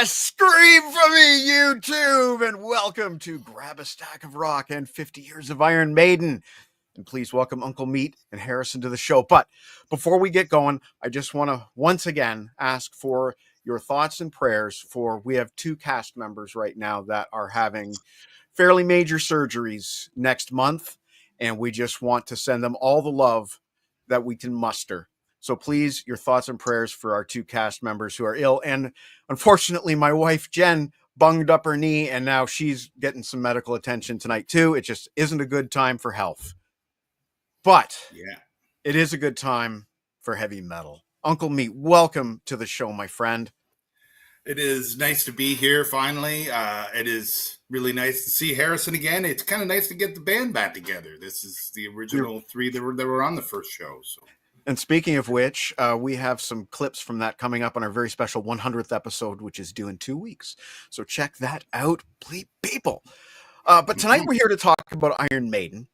Yes, scream for me, YouTube, and welcome to Grab a Stack of Rock and 50 Years of Iron Maiden. And please welcome Uncle Meat and Harrison to the show. But before we get going, I just want to once again ask for your thoughts and prayers for we have two cast members right now that are having fairly major surgeries next month, and we just want to send them all the love that we can muster. So please, your thoughts and prayers for our two cast members who are ill. And unfortunately, my wife, Jen, bunged up her knee, and now she's getting some medical attention tonight, too. It just isn't a good time for health. But it is a good time for heavy metal. Uncle Meat, welcome to the show, my friend. It is nice to be here, finally. It is really nice to see Harrison again. It's kind of nice to get the band back together. This is the original three that were on the first show, so... And speaking of which, we have some clips from that coming up on our very special 100th episode, which is due in 2 weeks. So check that out, please, people. But tonight we're here to talk about Iron Maiden.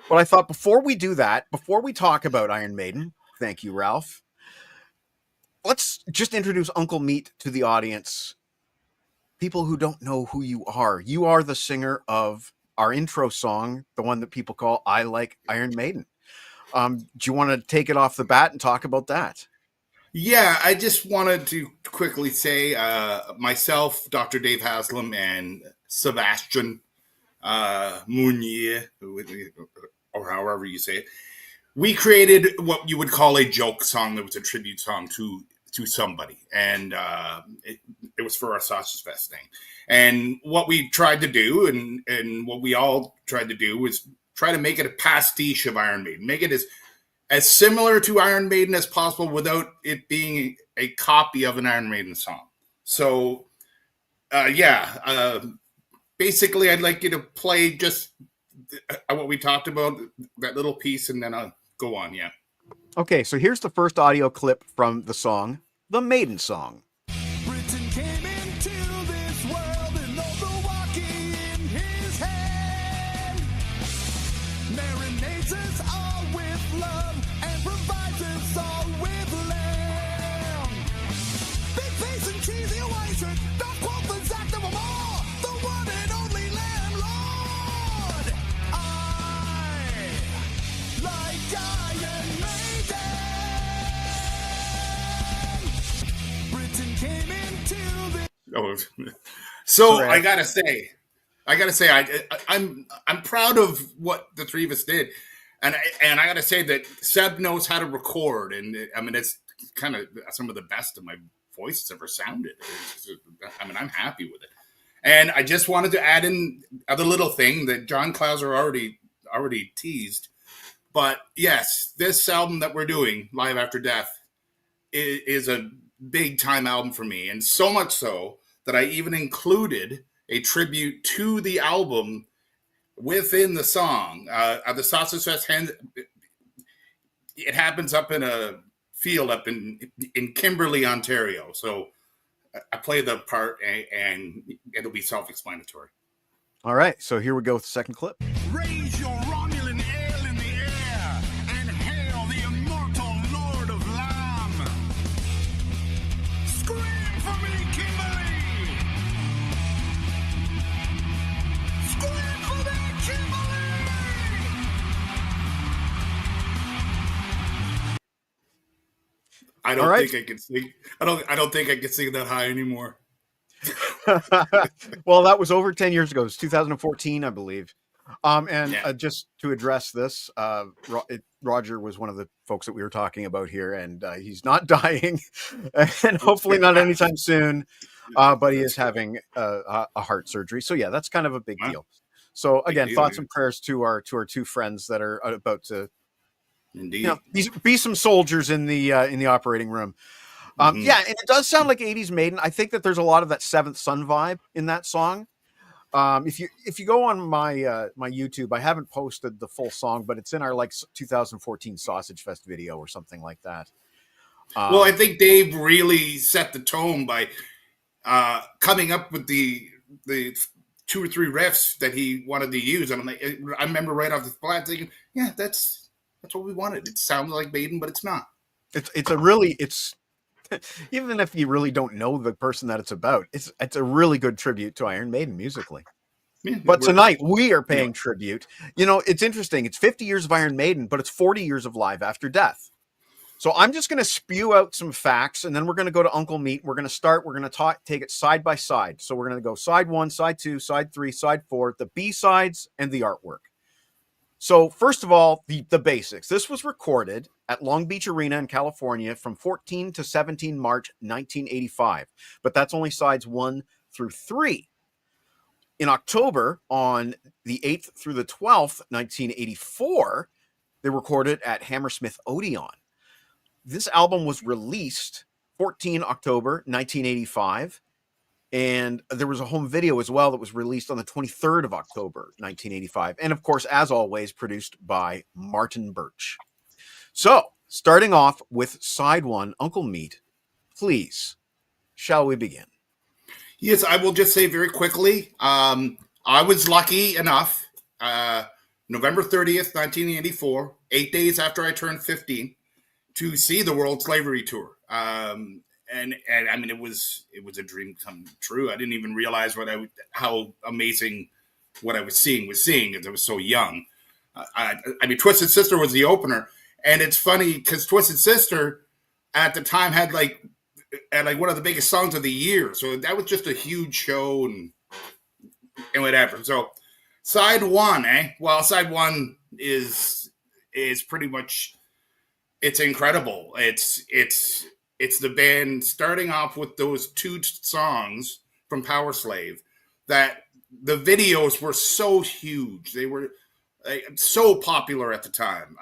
But I thought before we do that, before we talk about Iron Maiden, thank you, Ralph, let's just introduce Uncle Meat to the audience. People who don't know who you are. You are the singer of our intro song, the one that people call I Like Iron Maiden. Do you want to take it off the bat and talk about that? Yeah, I just wanted to quickly say myself, Dr. Dave Haslam, and Sebastian Mounier, or however you say it, we created what you would call a joke song that was a tribute song to somebody. And it was for our Sausage Fest thing. And what we tried to do, and what we all tried to do, was try to make it a pastiche of Iron Maiden. Make it as similar to Iron Maiden as possible without it being a copy of an Iron Maiden song. So, basically, I'd like you to play just what we talked about, that little piece, and then I'll go on, yeah. Okay, so here's the first audio clip from the song, The Maiden Song. Britain came into this world and Milwaukee in his hand. Marinates us all with love and provides us all with lamb. Big face and cheesy white shirt, don't quote the exact of them all. The one and only landlord. I like Iron Maiden. Britain came into the... Oh, so Sorry. I gotta say, I'm proud of what the three of us did, and I gotta say that Seb knows how to record, and I mean it's kind of some of the best of my voice has ever sounded. I'm happy with it, and I just wanted to add in other little thing that John Clauser already teased, but yes, this album that we're doing, Live After Death, is a big time album for me, and so much so that I even included a tribute to the album within the song. The Sausage Fest, it happens up in a field up in Kimberley, Ontario. So I play the part, and it'll be self-explanatory. All right, so here we go with the second clip. Raise your Romulan ale in the air and hail the immortal Lord of Lamb. Scream for me, Kimberly! Scream for me, Kimberly! I don't All right. think I can sing. I don't think I can sing that high anymore. Well, that was over 10 years ago. It was 2014, I believe. Just to address this, Roger was one of the folks that we were talking about here, and he's not dying, and hopefully not anytime soon, but he is having a heart surgery. So yeah, that's kind of a big deal. So again, thoughts and prayers to our two friends that are about to, Indeed, be some soldiers in the operating room. Yeah, and it does sound like 80s Maiden. I think that there's a lot of that Seventh Son vibe in that song. If you go on my my YouTube, I haven't posted the full song, but it's in our 2014 Sausage Fest video or something like that. Well, I think Dave really set the tone by coming up with the 2 or 3 riffs that he wanted to use, and I remember right off the bat thinking, yeah, that's what we wanted. It sounds like Maiden, but it's not. It's Even if you really don't know the person that it's about, it's a really good tribute to Iron Maiden musically. Yeah, But we're- tonight we are you know, paying tribute. You know, it's interesting. It's 50 years of Iron Maiden, but it's 40 years of Live After Death. So I'm just going to spew out some facts, and then we're going to go to Uncle Meat. We're going to take it side by side. So we're going to go side 1, side 2, side 3, side 4, the B-sides, and the artwork. So first of all, the basics. This was recorded at Long Beach Arena in California from 14 to 17 March 1985. But that's only sides 1 through 3. In October, on the 8th through the 12th, 1984, they recorded at Hammersmith Odeon. This album was released 14 October 1985, and there was a home video as well that was released on the 23rd of October 1985, and of course, as always, produced by Martin Birch. So, starting off with side 1, Uncle Meat, please, shall we begin? Yes, I will just say very quickly, I was lucky enough, November 30th, 1984, 8 days after I turned 15, to see the World Slavery Tour. And I mean, it was a dream come true. I didn't even realize how amazing what I was seeing because I was so young. I mean, Twisted Sister was the opener, and it's funny because Twisted Sister at the time had like one of the biggest songs of the year, so that was just a huge show and whatever. So side 1, well, side 1 is pretty much, it's incredible. It's the band starting off with those 2 songs from Power Slave that the videos were so huge. They were so popular at the time.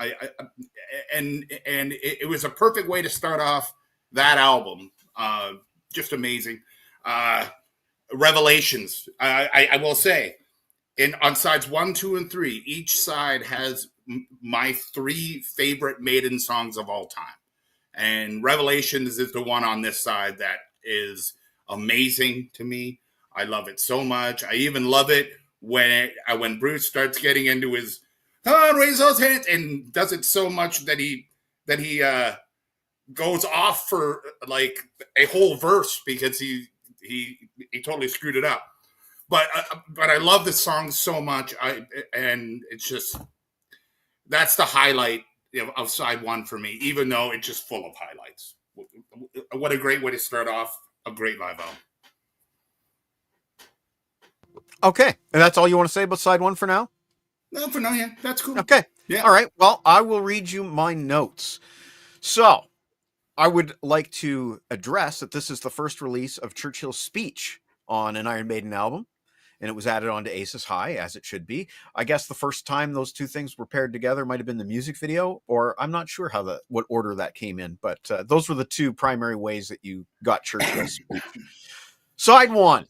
And it was a perfect way to start off that album. Just amazing. Revelations. I will say, on sides 1, 2, and 3, each side has my 3 favorite Maiden songs of all time. And Revelations is the one on this side that is amazing to me. I love it so much. I even love it when Bruce starts getting into his "Come on, raise those hands" and does it so much that he goes off for like a whole verse because he totally screwed it up. But I love this song so much. And it's just, that's the highlight of side 1 for me, even though it's just full of highlights. What a great way to start off a great live album. Okay, and that's all you want to say about side 1 for now? No, for now, yeah, that's cool. Okay, yeah. All right, well, I will read you my notes. So, I would like to address that this is the first release of Churchill's speech on an Iron Maiden album, and it was added onto Aces High, as it should be. I guess the first time those 2 things were paired together might have been the music video, or I'm not sure what order that came in, but those were the 2 primary ways that you got Churchill's speech. Side 1,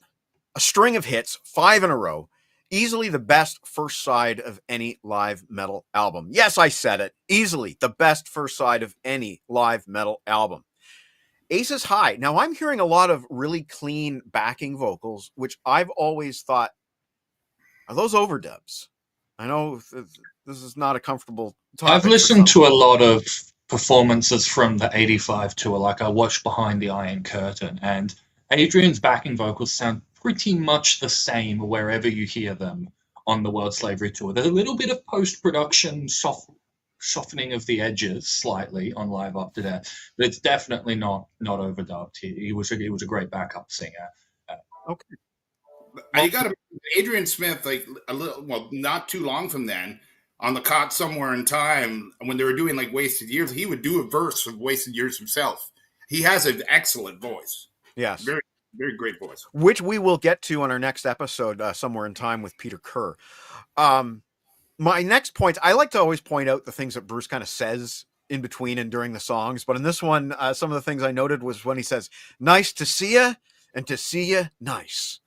a string of hits, 5 in a row. Easily the best first side of any live metal album. Yes, I said it. Easily the best first side of any live metal album. Aces High. Now, I'm hearing a lot of really clean backing vocals, which I've always thought, are those overdubs? I know this is not a comfortable topic. I've listened to a lot of performances from the 85 tour, like I watched Behind the Iron Curtain, and Adrian's backing vocals sound pretty much the same wherever you hear them on the World Slavery Tour. There's a little bit of post-production softening of the edges slightly on Live After Death, but it's definitely not overdubbed. He was a great backup singer. Okay. You got to Adrian Smith, like not too long from then, on the Caught Somewhere in Time, when they were doing like Wasted Years, he would do a verse of Wasted Years himself. He has an excellent voice. Yes. Very, very great voice. Which we will get to on our next episode, Somewhere in Time with Peter Kerr. My next point, I like to always point out the things that Bruce kind of says in between and during the songs. But in this one, some of the things I noted was when he says, "Nice to see you," and "to see you, nice."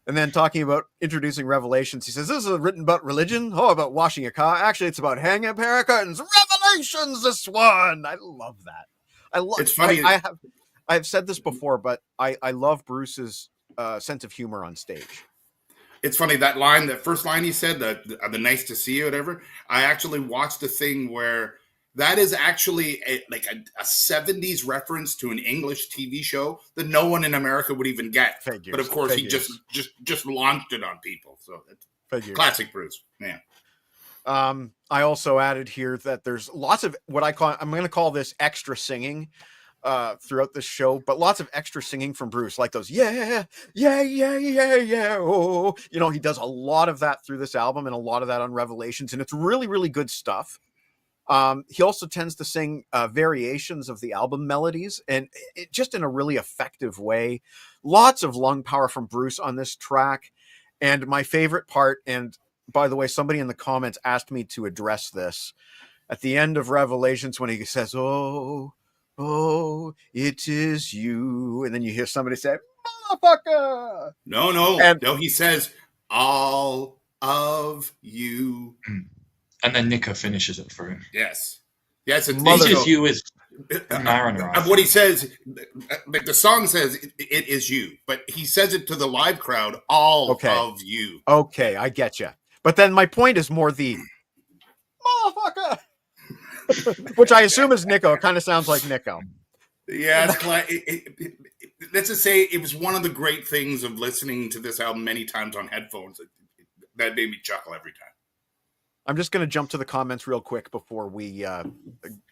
And then talking about introducing Revelations, he says, "This is written about religion. Oh, about washing a car. Actually, it's about hanging a pair of curtains. Revelations, this one." I love that. It's funny. I've said this before, but I love Bruce's sense of humor on stage. It's funny, that first line he said, the "nice to see you," whatever. I actually watched a thing where That is actually a 70s reference to an English TV show that no one in America would even get. Figures, but of course, figures. he just launched it on people. So it's Figures. classic Bruce. Yeah. I also added here that there's lots of what I'm going to call this extra singing throughout this show, but lots of extra singing from Bruce, like those yeah, oh, you know, he does a lot of that through this album and a lot of that on Revelations, and it's really, really good stuff. He also tends to sing variations of the album melodies, and it just in a really effective way. Lots of lung power from Bruce on this track. And my favorite part, and by the way, somebody in the comments asked me to address this at the end of Revelations when he says, oh, it is you. And then you hear somebody say, motherfucker. No, he says, all of you. And then Nico finishes it for him. Yes. It is you is Mariner. What he says, like the song says, it is you, but he says it to the live crowd, all of you. Okay, I get you. But then my point is more the motherfucker, which I assume is Nico. It kind of sounds like Nico. Yeah, let's just say it was one of the great things of listening to this album many times on headphones. That made me chuckle every time. I'm just going to jump to the comments real quick before we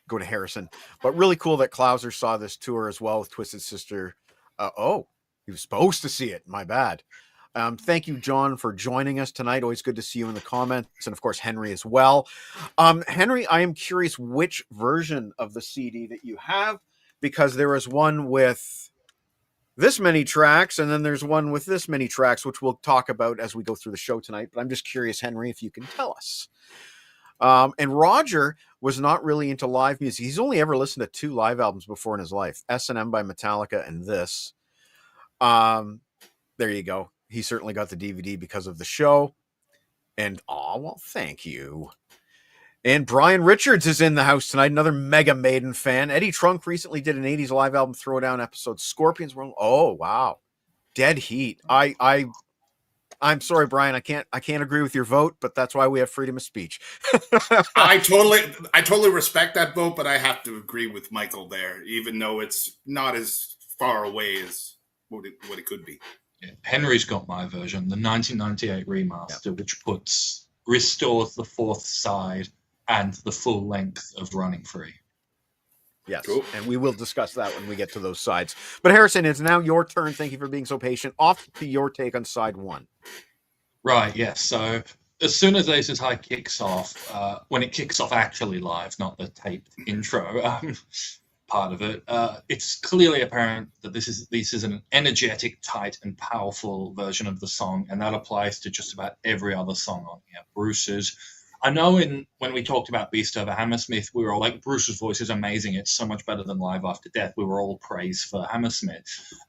go to Harrison. But really cool that Klauser saw this tour as well with Twisted Sister. He was supposed to see it. My bad. Thank you, John, for joining us tonight. Always good to see you in the comments. And, of course, Henry as well. Henry, I am curious which version of the CD that you have, because there is one with this many tracks, and then there's one with this many tracks, which we'll talk about as we go through the show tonight. But I'm just curious, Henry, if you can tell us. And Roger was not really into live music. He's only ever listened to 2 live albums before in his life, S&M by Metallica and this. There you go. He certainly got the DVD because of the show. And, well, thank you. And Brian Richards is in the house tonight, another Mega Maiden fan. Eddie Trunk recently did an 80s live album Throwdown episode. Scorpions were, oh, wow. Dead Heat. I'm sorry, Brian. I can't agree with your vote, but that's why we have freedom of speech. I totally respect that vote, but I have to agree with Michael there, even though it's not as far away as what it could be. Yeah. Henry's got my version, the 1998 remaster, which restores the 4th side and the full length of Running Free. Yes, cool. And we will discuss that when we get to those sides. But Harrison, it's now your turn. Thank you for being so patient. Off to your take on side 1. Right, yes. So as soon as Aces High kicks off, when it kicks off actually live, not the taped intro part of it, it's clearly apparent that this is an energetic, tight, and powerful version of the song, and that applies to just about every other song on here. Bruce's. I know when we talked about Beast Over Hammersmith, we were all like, Bruce's voice is amazing. It's so much better than Live After Death. We were all praise for Hammersmith.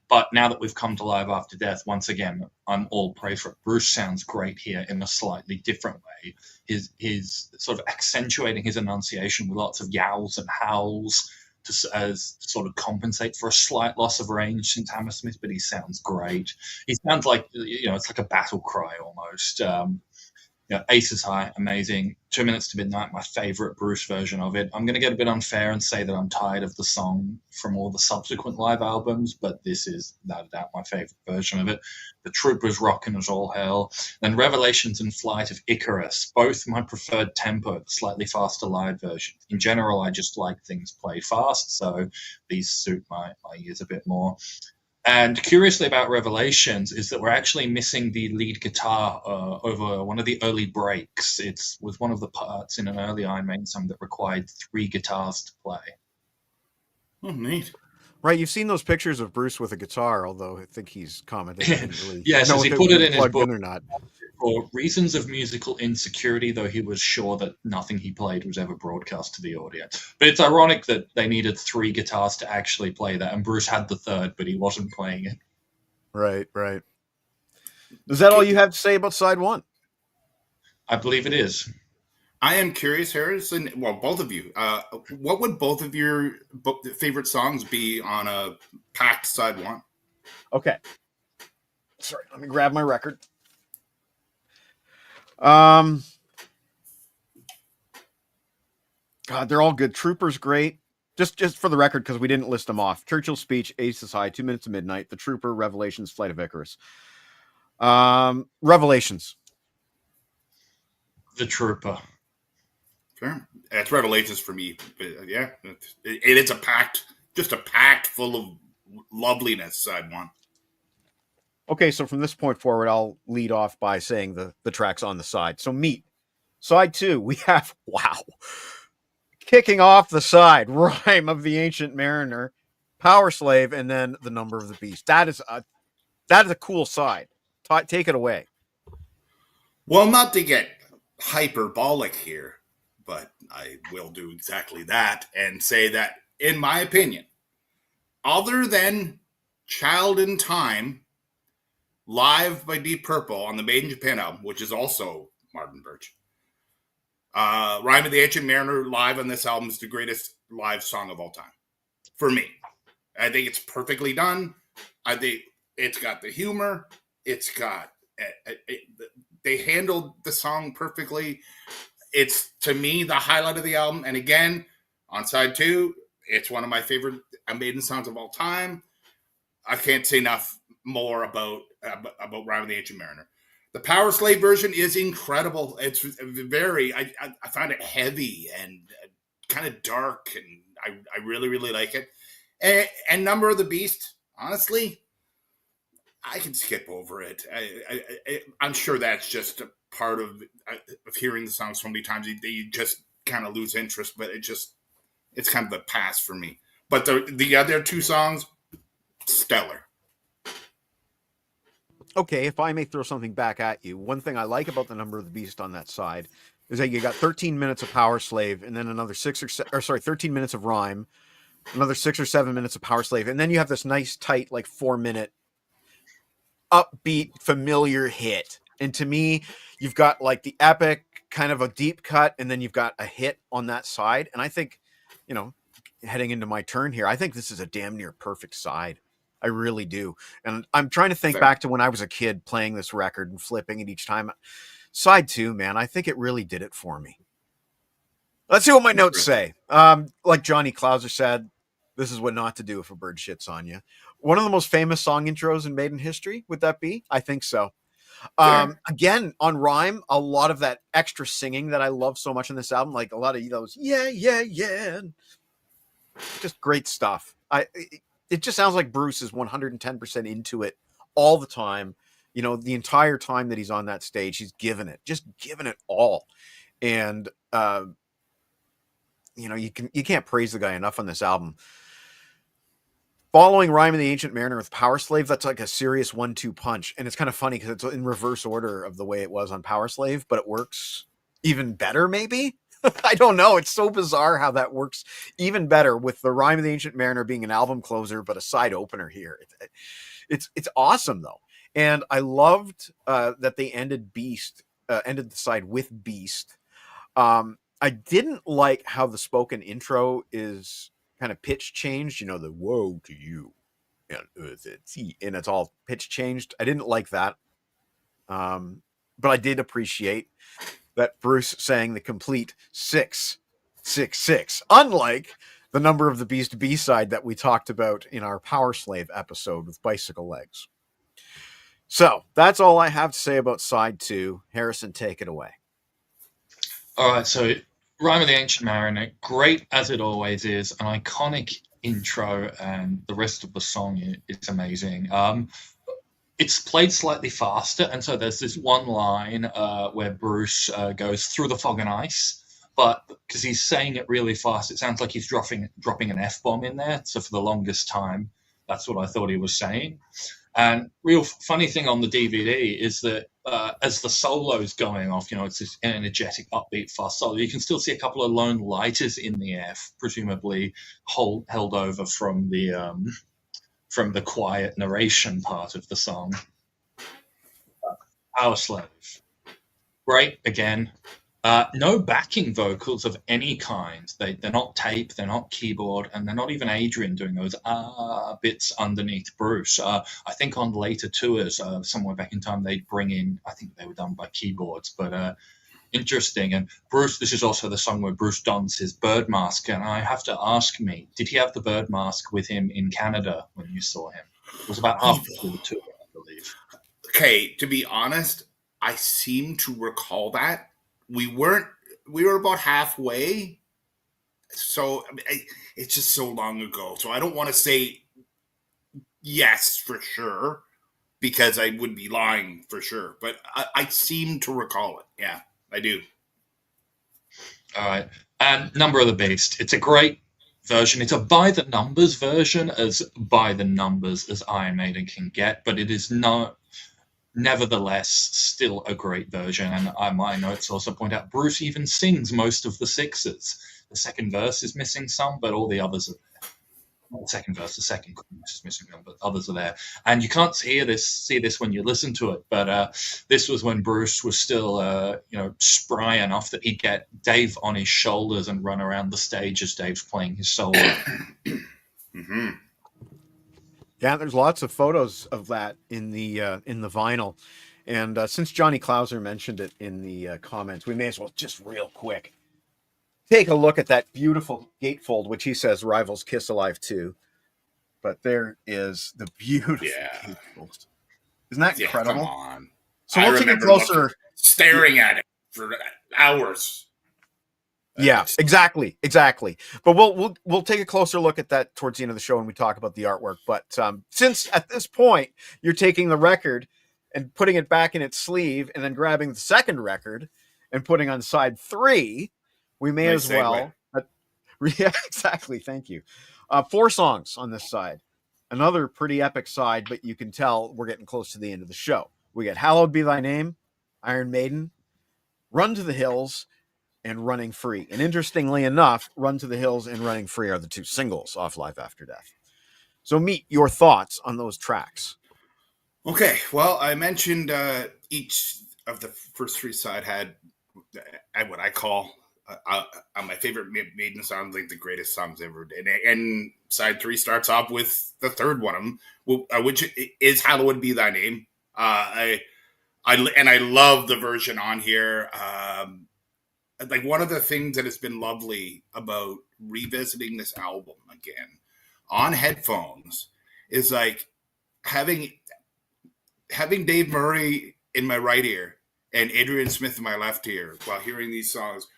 But now that we've come to Live After Death, once again, I'm all praise for it. Bruce sounds great here in a slightly different way. His sort of accentuating his enunciation with lots of yowls and howls to sort of compensate for a slight loss of range since Hammersmith, but he sounds great. He sounds like, it's like a battle cry almost. Aces High, amazing. 2 Minutes to Midnight, my favorite Bruce version of it. I'm going to get a bit unfair and say that I'm tired of the song from all the subsequent live albums, but this is, without a doubt, my favorite version of it. The Troopers rockin' as all hell. Then Revelations and Flight of Icarus, both my preferred tempo, the slightly faster live version. In general, I just like things played fast, so these suit my ears a bit more. And curiously about Revelations is that we're actually missing the lead guitar over one of the early breaks. It was one of the parts in an early Iron Maiden song that required 3 guitars to play. Oh, neat. Right, you've seen those pictures of Bruce with a guitar, although I think he's commented. Really yes, he put it in his book. Or not. For reasons of musical insecurity, though he was sure that nothing he played was ever broadcast to the audience. But it's ironic that they needed 3 guitars to actually play that, and Bruce had the 3rd, but he wasn't playing it. Right. Is that all you have to say about side 1? I believe it is. I am curious, Harrison. Well, both of you. What would both of your favorite songs be on a packed side 1? Okay. Sorry, let me grab my record. God, they're all good. Trooper's great. Just for the record, because we didn't list them off. Churchill's Speech, Aces High, 2 Minutes of Midnight, The Trooper, Revelations, Flight of Icarus. Revelations. The Trooper. Sure. It's Revelations for me. But yeah, it's a packed full of loveliness, side one. Okay, so from this point forward, I'll lead off by saying the tracks on the side. So Meat. Side 2, we have, wow. Kicking off the side, Rhyme of the Ancient Mariner, Power Slave, and then The Number of the Beast. That is a cool side. Take it away. Well, not to get hyperbolic here, but I will do exactly that and say that, in my opinion, other than Child in Time, live by Deep Purple on the Made in Japan album, which is also Martin Birch, Rhyme of the Ancient Mariner live on this album is the greatest live song of all time. For me. I think it's perfectly done. I think it's got the humor. It's got... they handled the song perfectly. It's, to me, the highlight of the album. And again, on side 2, it's one of my favorite Maiden songs of all time. I can't say enough more about Rhyme of the Ancient Mariner. The Power Slave version is incredible. It's very, I find it heavy and kind of dark, and I really, really like it. And Number of the Beast, honestly, I can skip over it. I'm sure that's just a part of hearing the song so many times that you just kind of lose interest, but it's kind of a pass for me. But the other 2 songs, stellar. Okay, if I may throw something back at you, one thing I like about The Number of the Beast on that side is that you got 13 minutes of Power Slave, and then another 13 minutes of Rhyme, another 6 or 7 minutes of Power Slave, and then you have this nice tight 4-minute upbeat familiar hit. And to me, you've got the epic kind of a deep cut, and then you've got a hit on that side. And I think, heading into my turn here, I think this is a damn near perfect side. I really do. And I'm trying to think back to when I was a kid playing this record and flipping it each time. Side 2, man, I think it really did it for me. Let's see what my notes say. Like Johnny Clouser said, this is what not to do if a bird shits on you. One of the most famous song intros in Maiden history, would that be? I think so. Again, on Rhyme, a lot of that extra singing that I love so much in this album, like a lot of those, yeah. Just great stuff. It just sounds like Bruce is 110% into it all the time. The entire time that he's on that stage, he's given it all. And, you can't praise the guy enough on this album. Following Rhyme of the Ancient Mariner with Power Slave, that's like a serious 1-2 punch. And it's kind of funny because it's in reverse order of the way it was on Power Slave, but it works even better, maybe? I don't know. It's so bizarre how that works even better with the Rhyme of the Ancient Mariner being an album closer, but a side opener here. It's awesome, though. And I loved that they ended the side with Beast. I didn't like how the spoken intro is kind of pitch changed, the woe to you and it's all pitch changed. I didn't like that. But I did appreciate that Bruce sang the complete 666, unlike the Number of the Beast B-side that we talked about in our Power Slave episode with Bicycle Legs. So that's all I have to say about side 2. Harrison, take it away. All right, so Rhyme of the Ancient Mariner, great as it always is, an iconic intro, and the rest of the song is amazing. It's played slightly faster, and so there's this one line where Bruce goes through the fog and ice, but because he's saying it really fast, it sounds like he's dropping an F-bomb in there. So for the longest time, that's what I thought he was saying. And real funny thing on the DVD is that as the solo's going off, it's this energetic, upbeat, fast solo. You can still see a couple of lone lighters in the air, presumably held over from the quiet narration part of the song. Power Slave. Great, again. No backing vocals of any kind. They're not tape, they're not keyboard, and they're not even Adrian doing those bits underneath Bruce. I think on later tours, somewhere back in time, they'd bring in, I think they were done by keyboards, but Interesting. And Bruce, this is also the song where Bruce dons his bird mask. And I have to ask me, did he have the bird mask with him in Canada when you saw him? It was about halfway through the tour, I believe. Okay, to be honest, I seem to recall that. We were about halfway. So it's just so long ago. So I don't want to say yes for sure, because I would be lying for sure. But I seem to recall it. Yeah, I do. All right. And Number of the Beast. It's a great version. It's a by the numbers version, as by the numbers as Iron Maiden can get, but it is nevertheless still a great version. And my notes also point out Bruce even sings most of the sixes. The second verse is missing some, but all the others are there. Not the second verse, the second chorus is missing them, but others are there. And you can't see this when you listen to it, but this was when Bruce was still, spry enough that he'd get Dave on his shoulders and run around the stage as Dave's playing his solo. Mm-hmm. Yeah, there's lots of photos of that in the vinyl. And since Johnny Klauser mentioned it in the comments, we may as well just real quick take a look at that beautiful gatefold, which he says rivals Kiss Alive 2. But there is the beautiful gatefold. Isn't that incredible? Come on. So we'll take a closer, staring at it for hours. Yeah, exactly. But we'll take a closer look at that towards the end of the show when we talk about the artwork. But since at this point you're taking the record and putting it back in its sleeve and then grabbing the second record and putting on side 3, we may as well. Yeah, exactly. Thank you. 4 songs on this side. Another pretty epic side, but you can tell we're getting close to the end of the show. We get Hallowed Be Thy Name, Iron Maiden, Run to the Hills, and Running Free. And interestingly enough, Run to the Hills and Running Free are the 2 singles off Life After Death. So meet your thoughts on those tracks. Okay, well, I mentioned each of the first 3 side had what I call my favorite Maiden song, like the greatest songs ever did. And side 3 starts off with the third one, which is Hallowed Be Thy Name. I love the version on here. Like, one of the things that has been lovely about revisiting this album again on headphones is like having Dave Murray in my right ear and Adrian Smith in my left ear while hearing these songs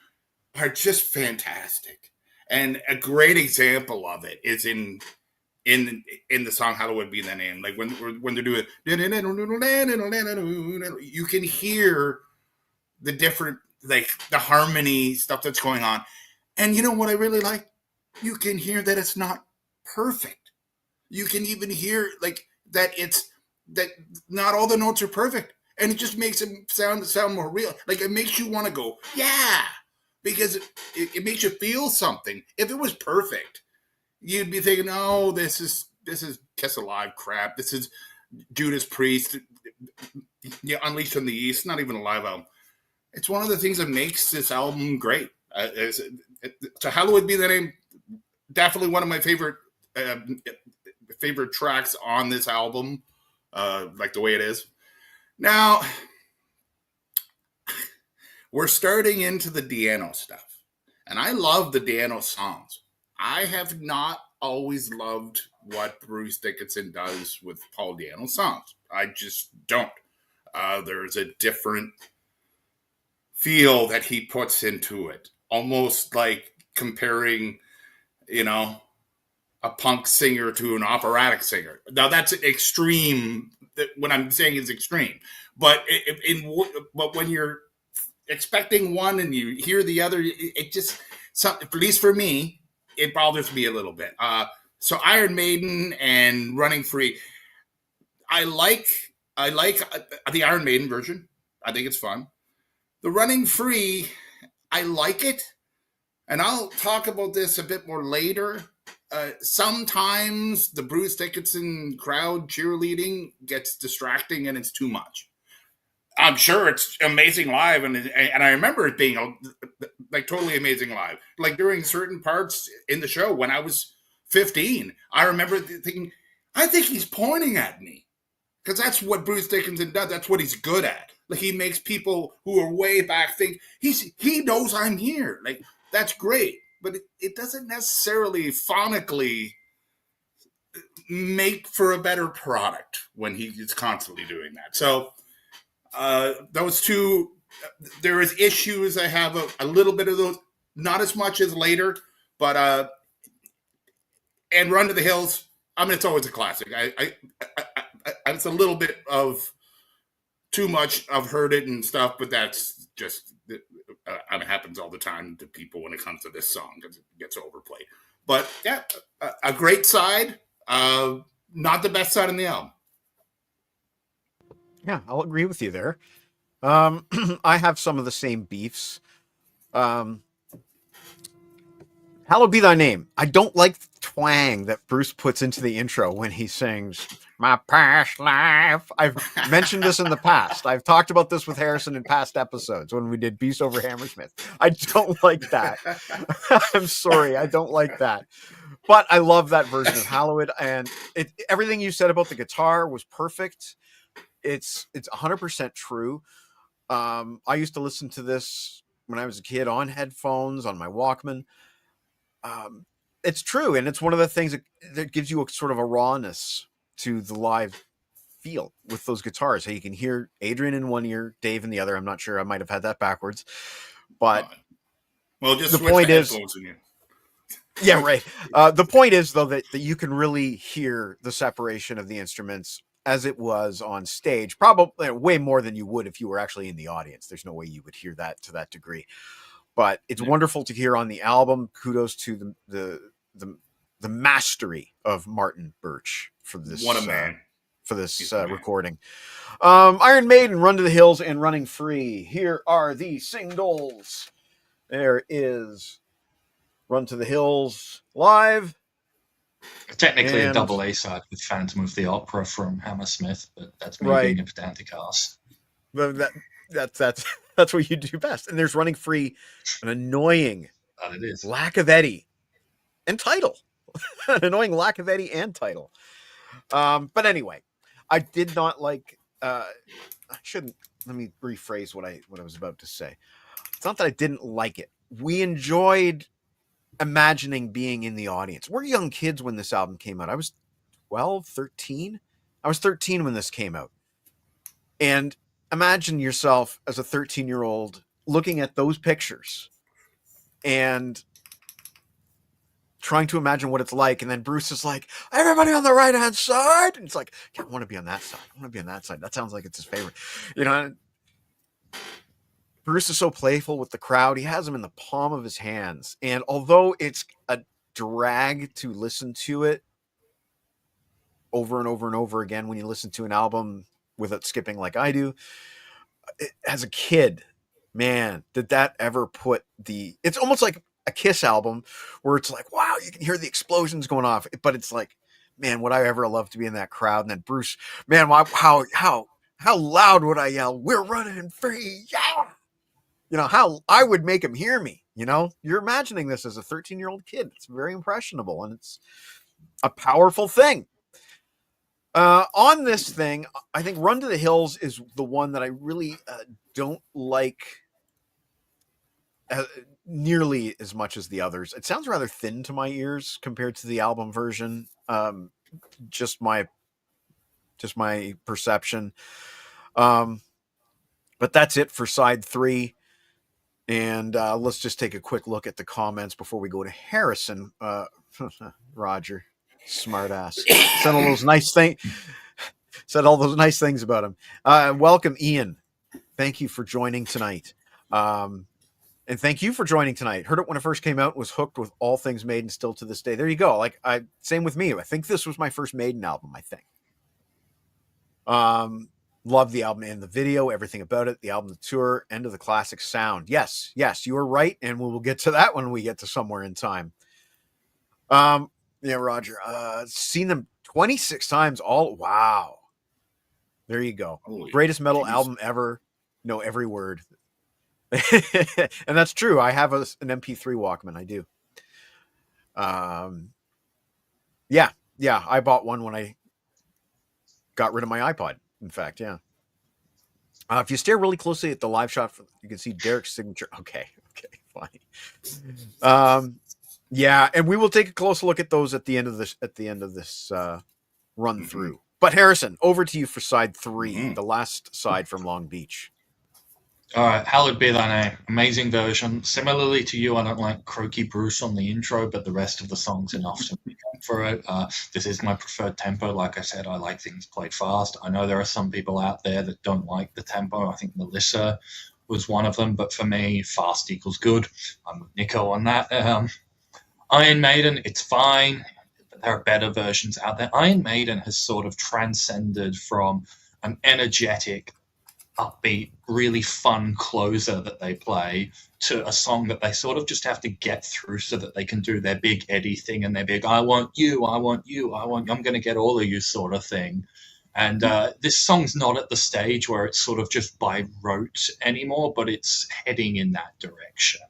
are just fantastic. And a great example of it is in the song Hallowed Be Thy Name. Like when they're doing, you can hear the different, like the harmony stuff that's going on. And you know what I really like? You can hear that it's not perfect. You can even hear like that not all the notes are perfect. And it just makes it sound more real. Like, it makes you want to go, yeah, because it makes you feel something. If it was perfect, you'd be thinking, oh, this is Kiss Alive crap. This is Judas Priest, Unleashed from the East. Not even a live album. It's one of the things that makes this album great. So Hallowed Be Thy Name, definitely one of my favorite tracks on this album, like the way it is. Now, we're starting into the Di'Anno stuff, and I love the Di'Anno songs. I have not always loved what Bruce Dickinson does with Paul Di'Anno songs. I just don't. There's a different feel that he puts into it, almost like comparing, a punk singer to an operatic singer. Now, that's extreme. What I'm saying is extreme, but but when you're expecting one and you hear the other, it just, at least for me, it bothers me a little bit. So Iron Maiden and Running Free, I like the Iron Maiden version. I think it's fun. The Running Free, I like it, and I'll talk about this a bit more later. Sometimes the Bruce Dickinson crowd cheerleading gets distracting and it's too much. I'm sure it's amazing live, and I remember it being like totally amazing live. Like during certain parts in the show when I was 15, I remember thinking, I think he's pointing at me, because that's what Bruce Dickinson does. That's what he's good at. Like, he makes people who are way back think he knows I'm here. Like, that's great, but it doesn't necessarily phonically make for a better product when he is constantly doing that. So those two, there is issues. I have a little bit of those, not as much as later, but and Run to the Hills. I mean, it's always a classic. It's a little bit of too much. I've heard it and stuff, but that's just it happens all the time to people when it comes to this song because it gets overplayed. But yeah, a great side. Not the best side in the album. Yeah, I'll agree with you there. I have some of the same beefs. Hallowed be thy name. I don't like the twang that Bruce puts into the intro when he sings my past life. I've mentioned this in the past. I've talked about this with Harrison in past episodes when we did Beast over Hammersmith. I don't like that. I'm sorry. I don't like that. But I love that version of Hallowed, and everything you said about the guitar was perfect. It's 100% true. I used to listen to this when I was a kid on headphones, on my Walkman. It's true, and it's one of the things that gives you a sort of a rawness to the live feel with those guitars. So you can hear Adrian in one ear, Dave in the other. I'm not sure. I might have had that backwards. But well, just the point is, in you. Yeah, right. The point is, though, that you can really hear the separation of the instruments as it was on stage, probably way more than you would if you were actually in the audience. There's no way you would hear that to that degree. But it's wonderful to hear on the album. Kudos to the mastery of Martin Birch for this. What a man. For this recording. Iron Maiden, Run to the Hills, and Running Free. Here are the singles. There is Run to the Hills live. Technically a double A side with Phantom of the Opera from Hammersmith, but that's me being a pedantic ass. But that's what you do best. And there's Running Free, an annoying lack of Eddie and title. An annoying lack of Eddie and title. But anyway, I did not like let me rephrase what I was about to say. It's not that I didn't like it. We enjoyed imagining being in the audience. We're young kids when this album came out. I was 12, 13. I was 13 when this came out. And imagine yourself as a 13-year-old looking at those pictures and trying to imagine what it's like. And then Bruce is like, everybody on the right-hand side. And it's like, yeah, I want to be on that side. I want to be on that side. That sounds like it's his favorite. You know, Bruce is so playful with the crowd. He has them in the palm of his hands. And although it's a drag to listen to it over and over and over again when you listen to an album without skipping like I do, as a kid, man, did that ever put it's almost like a Kiss album where it's like, wow, you can hear the explosions going off. But it's like, man, would I ever love to be in that crowd? And then Bruce, man, how loud would I yell, we're running free, yeah! You know, how I would make him hear me, you know? You're imagining this as a 13-year-old kid. It's very impressionable, and it's a powerful thing. On this thing, I think Run to the Hills is the one that I really don't like nearly as much as the others. It sounds rather thin to my ears compared to the album version. Just my perception. But that's it for side 3. And let's just take a quick look at the comments before we go to Harrison. Roger, smart ass, said all those nice things about him. Welcome, Ian. Thank you for joining tonight. And thank you for joining tonight. Heard it when it first came out, was hooked with all things Maiden still to this day. There you go. Same with me. I think this was my first Maiden album, I think. Love the album and the video, everything about it, the album, the tour, end of the classic sound. Yes, you are right, and we will get to that when we get to Somewhere in Time. Yeah, Roger. Seen them 26 times all. Wow. There you go. Holy Greatest metal album ever. Know every word. And that's true. I have an MP3 Walkman. I do. Yeah. I bought one when I got rid of my iPod. In fact, yeah. If you stare really closely at the live shot, you can see Derek's signature. Okay, fine. Yeah, and we will take a closer look at those at the end of this. Run through. But Harrison, over to you for side 3, the last side from Long Beach. All right, Hallowed Be Thy Name. Amazing version. Similarly to you, I don't like Croaky Bruce on the intro, but the rest of the song's enough to make up for it. This is my preferred tempo. Like I said, I like things played fast. I know there are some people out there that don't like the tempo. I think Melissa was one of them, but for me, fast equals good. I'm with Nico on that. Iron Maiden, it's fine. There are better versions out there. Iron Maiden has sort of transcended from an energetic, upbeat, really fun closer that they play to a song that they sort of just have to get through so that they can do their big Eddie thing and their big I want you, I'm going to get all of you sort of thing. And this song's not at the stage where it's sort of just by rote anymore, but it's heading in that direction.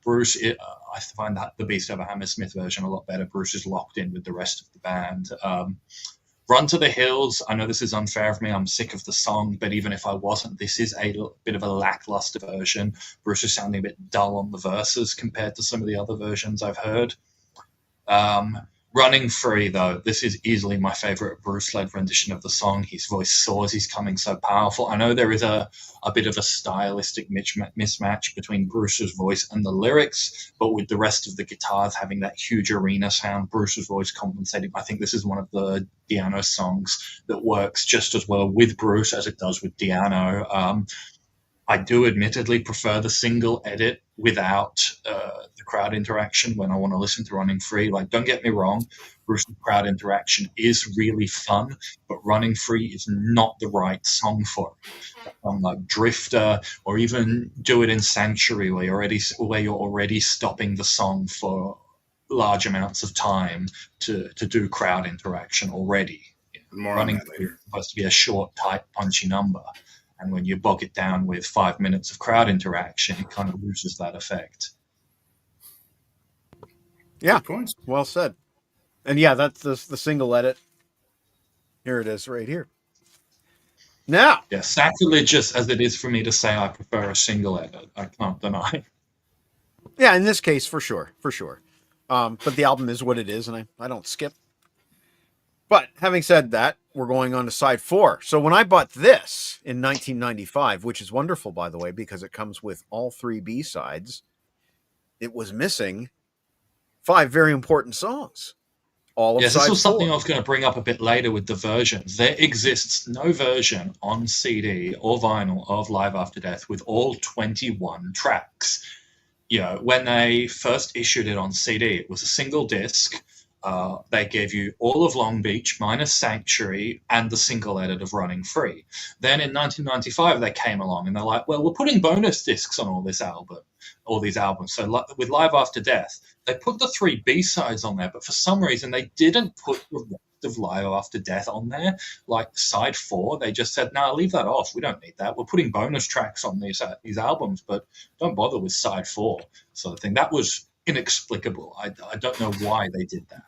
Bruce, I find that the Beast Over Hammersmith version a lot better. Bruce is locked in with the rest of the band. Run to the Hills, I know this is unfair of me, I'm sick of the song, but even if I wasn't, this is a bit of a lackluster version. Bruce is sounding a bit dull on the verses compared to some of the other versions I've heard. Running Free, though, this is easily my favorite Bruce-led rendition of the song. His voice soars, he's coming so powerful. I know there is a bit of a stylistic mismatch between Bruce's voice and the lyrics, but with the rest of the guitars having that huge arena sound, Bruce's voice compensating. I think this is one of the Di'Anno songs that works just as well with Bruce as it does with Di'Anno. I do admittedly prefer the single edit without the crowd interaction when I want to listen to Running Free. Like, don't get me wrong, Bruce's crowd interaction is really fun, but Running Free is not the right song for it. Like Drifter, or even do it in Sanctuary, where you're already stopping the song for large amounts of time to do crowd interaction already. More Running Free is supposed to be a short, tight, punchy number. And when you bog it down with 5 minutes of crowd interaction, it kind of loses that effect. Yeah, well said. And yeah, that's the single edit. Here it is right here. Now. Yeah, sacrilegious as it is for me to say I prefer a single edit, I can't deny. Yeah, in this case, for sure. But the album is what it is, and I don't skip. But having said that, we're going on to side 4. So when I bought this in 1995, which is wonderful, by the way, because it comes with all 3 B-sides, it was missing 5 very important songs. Yes, this was something I was going to bring up a bit later with the versions. There exists no version on CD or vinyl of Live After Death with all 21 tracks. You know, when they first issued it on CD, it was a single disc. They gave you all of Long Beach minus Sanctuary and the single edit of Running Free. Then in 1995, they came along and they're like, well, we're putting bonus discs on all these albums. So with Live After Death, they put the 3 B-sides on there, but for some reason they didn't put the rest of Live After Death on there. Like side 4, they just said, no, leave that off. We don't need that. We're putting bonus tracks on these albums, but don't bother with side 4 sort of thing. That was inexplicable. I don't know why they did that.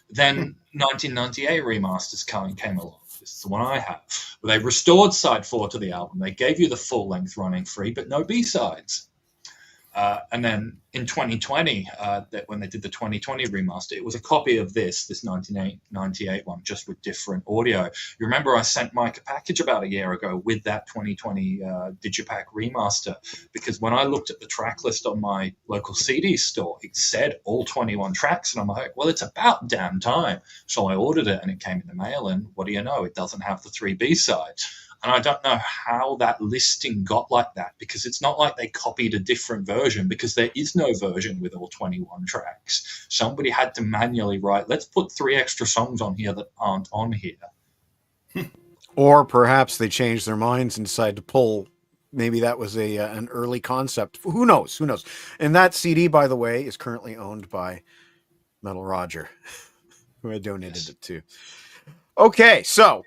Then 1998 remasters came along. This is the one I have. They restored side 4 to the album. They gave you the full-length Running Free, but no B-sides. And then in 2020, when they did the 2020 remaster, it was a copy of this 1998 one, just with different audio. You remember I sent Mike a package about a year ago with that 2020 Digipack remaster, because when I looked at the track list on my local CD store, it said all 21 tracks, and I'm like, well, it's about damn time. So I ordered it, and it came in the mail, and what do you know? It doesn't have the 3 B-sides. And I don't know how that listing got like that, because it's not like they copied a different version, because there is no version with all 21 tracks. Somebody had to manually write, let's put 3 extra songs on here that aren't on here. Or perhaps they changed their minds and decided to pull. Maybe that was an early concept. Who knows? And that CD, by the way, is currently owned by Metal Roger, who I donated it to. Okay, so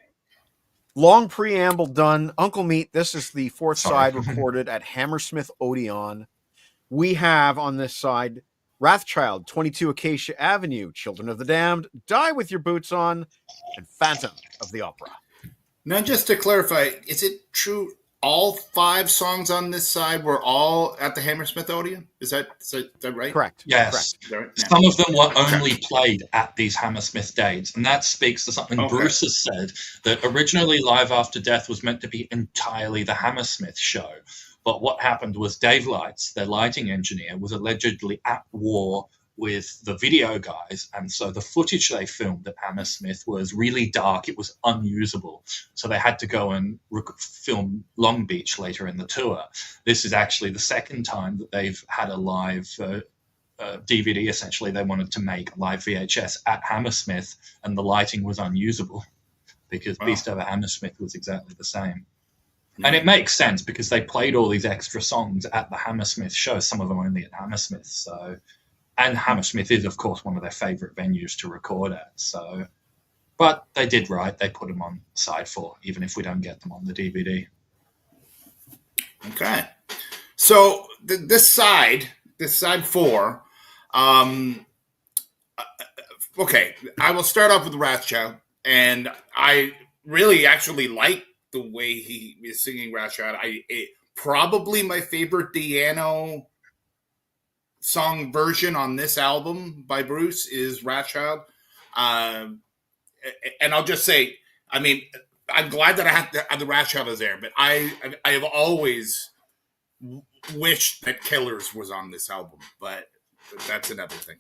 long preamble done. Uncle Meat, this is the 4th side recorded at Hammersmith Odeon. We have on this side Wrathchild, 22 Acacia Avenue, Children of the Damned, Die With Your Boots On, and Phantom of the Opera. Now, just to clarify, is it true all 5 songs on this side were all at the Hammersmith Odeon. Is that right? Correct. Yes. Is that right? Yeah. Some of them were Okay. only played at these Hammersmith dates, and that speaks to something Okay. Bruce has said, that originally Live After Death was meant to be entirely the Hammersmith show. But what happened was Dave Lights, their lighting engineer, was allegedly at war with the video guys, and so the footage they filmed at Hammersmith was really dark. It was unusable, so they had to go and film Long Beach later in the tour. This is actually the second time that they've had a live DVD. Essentially, they wanted to make live VHS at Hammersmith, and the lighting was unusable because Beast Over Hammersmith was exactly the same. And it makes sense because they played all these extra songs at the Hammersmith show, some of them only at Hammersmith. So, and Hammersmith is, of course, one of their favourite venues to record at. So, but they did right. They put them on side 4, even if we don't get them on the DVD. Okay. So this side 4. Okay, I will start off with Wrathchild, and I really actually like the way he is singing Wrathchild. Probably my favorite Di'Anno song version on this album by Bruce is Wrathchild. And I'll just say, I mean, I'm glad that I have the Wrathchild is there, but I have always wished that Killers was on this album, but that's another thing.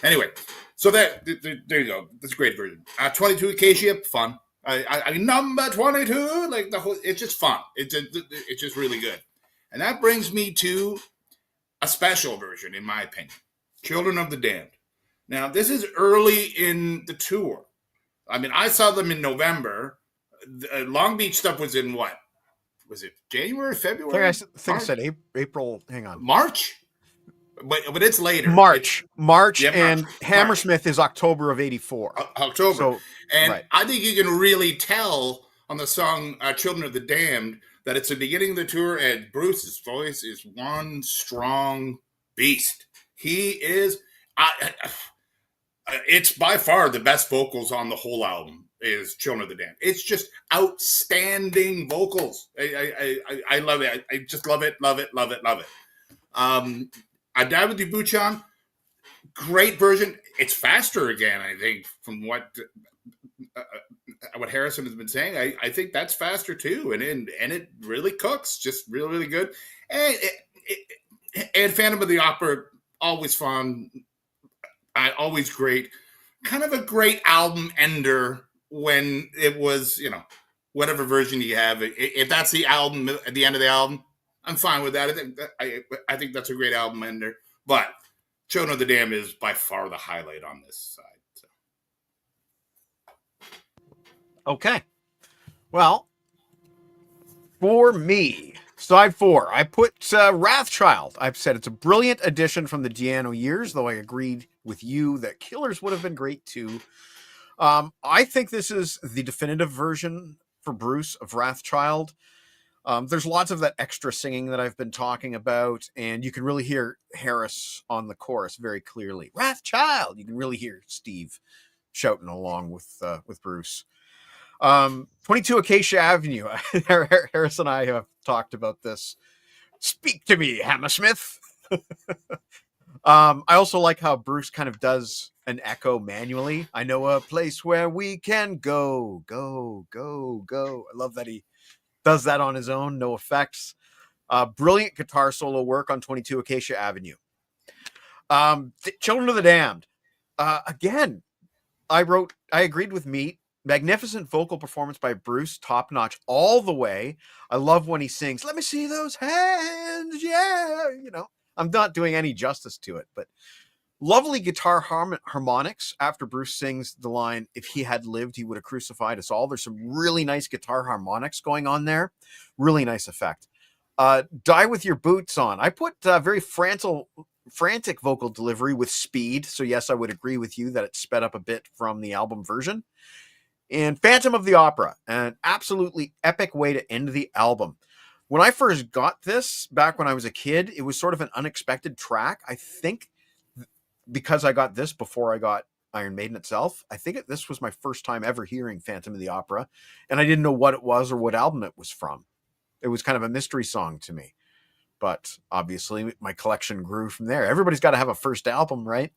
Anyway, so there you go. That's a great version. 22 Acacia, fun. I number 22, like the whole, it's just fun. It's just really good. And that brings me to a special version, in my opinion, Children of the Damned. Now, this is early in the tour. I mean, I saw them in November. The Long Beach stuff was in what? Was it January, February? I think I said April. Hang on. March? But it's later. March, Yeah, and March. Hammersmith is October of '84. October. So, and right. I think you can really tell on the song Children of the Damned that it's the beginning of the tour, and Bruce's voice is one strong beast. He is... it's by far the best vocals on the whole album is Children of the Damned. It's just outstanding vocals. I love it. I just love it. I Die With You, Buchan. Great version. It's faster again, I think, from what Harrison has been saying. I think that's faster too, and it really cooks. Just really, really good. And Phantom of the Opera, always fun. Always great. Kind of a great album ender when it was, whatever version you have. If that's the album at the end of the album, I'm fine with that. I think that's a great album ender. But Children of the Damned is by far the highlight on this side. So. Okay. Well, for me, side 4, I put Wrathchild. I've said it's a brilliant addition from the Di'Anno years, though I agreed with you that Killers would have been great too. I think this is the definitive version for Bruce of Wrathchild. There's lots of that extra singing that I've been talking about, and you can really hear Harris on the chorus very clearly. Wrathchild! You can really hear Steve shouting along with Bruce. 22 Acacia Avenue. Harris and I have talked about this. Speak to me, Hammersmith. I also like how Bruce kind of does an echo manually. I know a place where we can go. I love that he does that on his own, no effects. Brilliant guitar solo work on 22 Acacia Avenue. Children of the Damned. Again, I agreed with Meat. Magnificent vocal performance by Bruce, top notch all the way. I love when he sings, "Let me see those hands, yeah." I'm not doing any justice to it, but lovely guitar harmonics after Bruce sings the line, "If he had lived, he would have crucified us all." There's some really nice guitar harmonics going on there. Really nice effect. Die With Your Boots On. I put very frantic vocal delivery with speed. So yes, I would agree with you that it's sped up a bit from the album version. And Phantom of the Opera, an absolutely epic way to end the album. When I first got this, back when I was a kid, it was sort of an unexpected track. I think because I got this before I got Iron Maiden itself, I think this was my first time ever hearing Phantom of the Opera, and I didn't know what it was or what album it was from. it was kind of a mystery song to me. But obviously, my collection grew from there. Everybody's got to have a first album, right?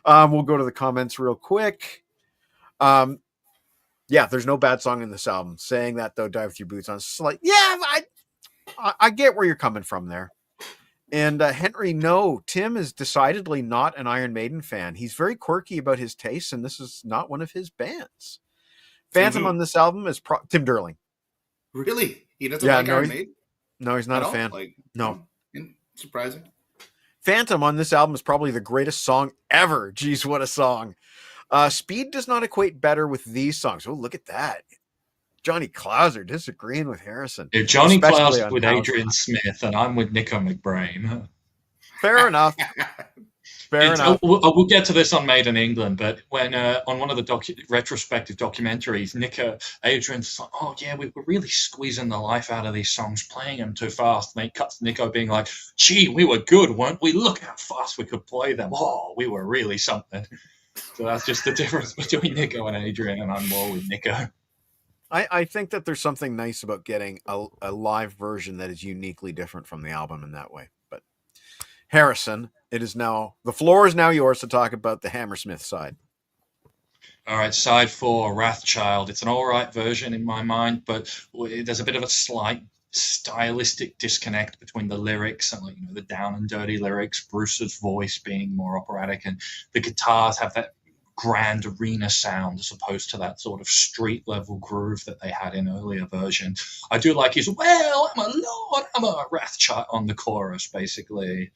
We'll go to the comments real quick. Yeah, there's no bad song in this album. Saying that, though, Die With Your Boots On, it's like, yeah, I get where you're coming from there. And Henry, no, Tim is decidedly not an Iron Maiden fan. He's very quirky about his tastes, and this is not one of his bands. Phantom on this album is Tim Derling. Really? He doesn't like Iron Maiden? No, he's not a fan. No. Surprising. Phantom on this album is probably the greatest song ever. Geez, what a song. Speed does not equate better with these songs. Oh, look at that. Johnny Klauser disagreeing with Harrison. Yeah, Johnny Klauser with Adrian Smith, and I'm with Nico McBrain. Fair enough. Fair enough. We'll get to this on Made in England, but when on one of the retrospective documentaries, Adrian's like, oh yeah, we were really squeezing the life out of these songs, playing them too fast. And they cut to Nico being like, gee, we were good, weren't we? Look how fast we could play them. Oh, we were really something. So that's just the difference between Nico and Adrian, and I'm more with Nico. I think that there's something nice about getting a live version that is uniquely different from the album in that way. But Harrison, the floor is now yours to talk about the Hammersmith side. All right, side 4, Wrathchild. It's an all right version in my mind, but there's a bit of a slight stylistic disconnect between the lyrics and the down and dirty lyrics, Bruce's voice being more operatic, and the guitars have that grand arena sound as opposed to that sort of street level groove that they had in earlier versions. I do like his, well, I'm a lord, I'm a Wrathchild on the chorus, basically.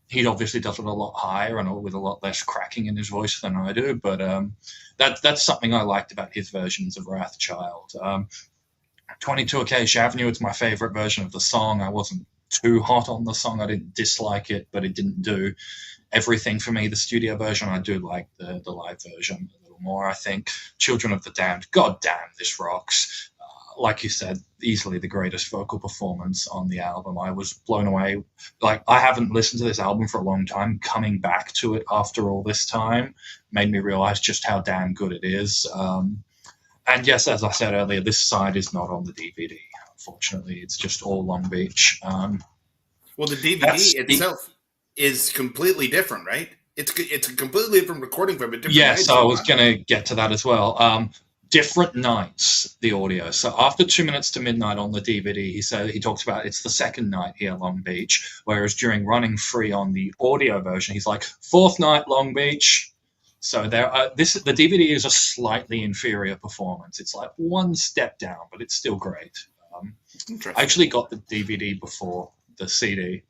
He obviously does it a lot higher and with a lot less cracking in his voice than I do, but that's something I liked about his versions of Wrathchild. 22 Acacia Avenue, it's my favorite version of the song. I wasn't too hot on the song. I didn't dislike it, but it didn't do everything for me. The studio version, I do like the live version a little more, I think. Children of the Damned, god damn, this rocks. Like you said, easily the greatest vocal performance on the album. I was blown away. I haven't listened to this album for a long time. Coming back to it after all this time made me realize just how damn good it is. And yes, as I said earlier, this side is not on the DVD. Unfortunately, it's just all Long Beach. Well, the DVD itself is completely different, right? It's a completely different recording from a different. Yes, I was going to get to that as well. Different nights, the audio. So after 2 Minutes to Midnight on the DVD, he talks about it's the second night here, Long Beach, whereas during Running Free on the audio version, he's like, fourth night, Long Beach. So the DVD is a slightly inferior performance. It's like one step down, but it's still great. I actually got the DVD before the CD.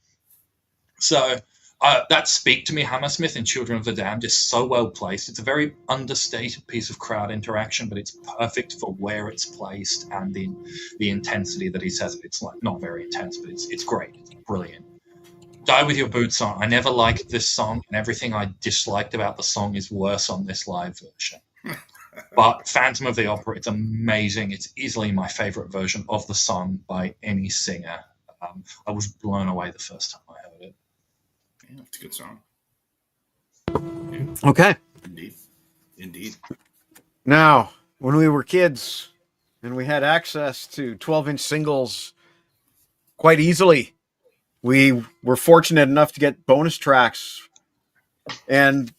So that Speak to Me, Hammersmith and Children of the Damned is so well placed. It's a very understated piece of crowd interaction, but it's perfect for where it's placed and the intensity that he says it. It's like not very intense, but it's great. It's brilliant. Die With Your Boots On. I never liked this song, and everything I disliked about the song is worse on this live version. But Phantom of the Opera, it's amazing. It's easily my favorite version of the song by any singer. I was blown away the first time I heard it. Yeah, it's a good song. Yeah. Okay. Indeed. Now, when we were kids and we had access to 12-inch singles quite easily, we were fortunate enough to get bonus tracks. And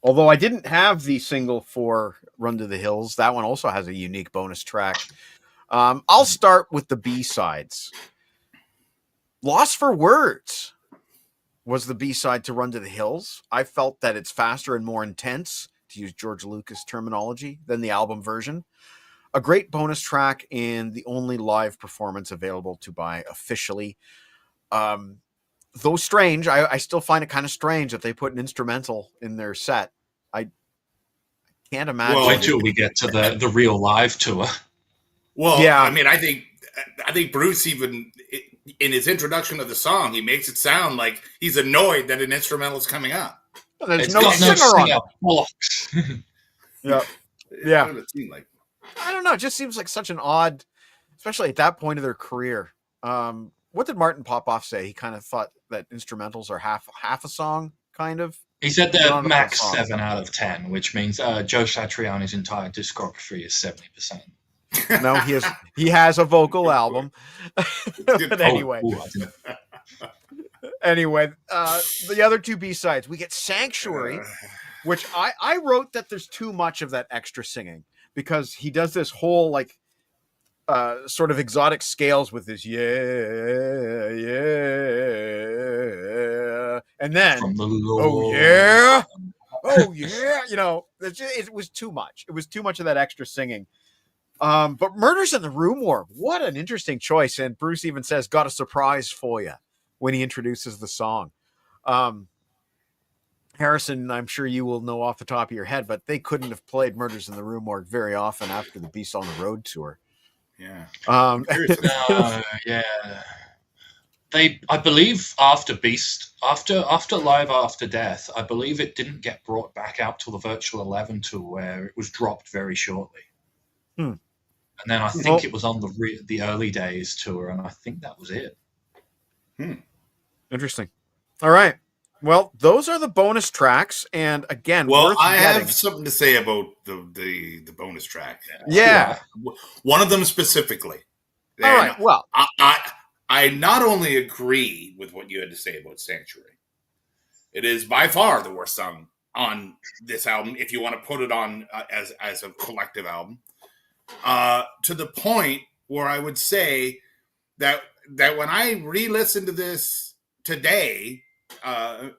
although I didn't have the single for Run to the Hills, that one also has a unique bonus track. I'll start with the B-sides. Losfer Words was the B-side to Run to the Hills. I felt that it's faster and more intense, to use George Lucas terminology, than the album version. A great bonus track and the only live performance available to buy officially. Though strange, I still find it kind of strange that they put an instrumental in their set. I can't imagine. Well, wait till we get to the real live tour. Well, yeah. I mean, I think Bruce, even in his introduction of the song, he makes it sound like he's annoyed that an instrumental is coming up. Well, there's no singer on it. Yeah. What does it seem like? I don't know. It just seems like such an odd, especially at that point of their career. What did Martin Popoff say? He kind of thought that instrumentals are half a song, kind of. He said they're max 7 out of 10, which means Joe Satriani's entire discography is 70%. No, he has a vocal album. But anyway, the other two B-sides, we get Sanctuary, which I wrote that there's too much of that extra singing because he does this whole like sort of exotic scales with this yeah, and then oh yeah, it was too much. It was too much of that extra singing. But Murders in the Rue Morgue, what an interesting choice. And Bruce even says, got a surprise for you when he introduces the song. Harrison, I'm sure you will know off the top of your head, but they couldn't have played Murders in the Rue Morgue very often after the Beast on the Road tour. Yeah. Yeah. I believe after Live After Death, I believe it didn't get brought back out till the Virtual 11 tour where it was dropped very shortly. And then I think it was on the early days tour, and I think that was it. Interesting. All right. Well, those are the bonus tracks, and again, I have something to say about the bonus track. Yeah. One of them specifically. All right. Well, I not only agree with what you had to say about Sanctuary. It is by far the worst song on this album, if you want to put it on as a collective album. To the point where I would say that when I re-listened to this today, I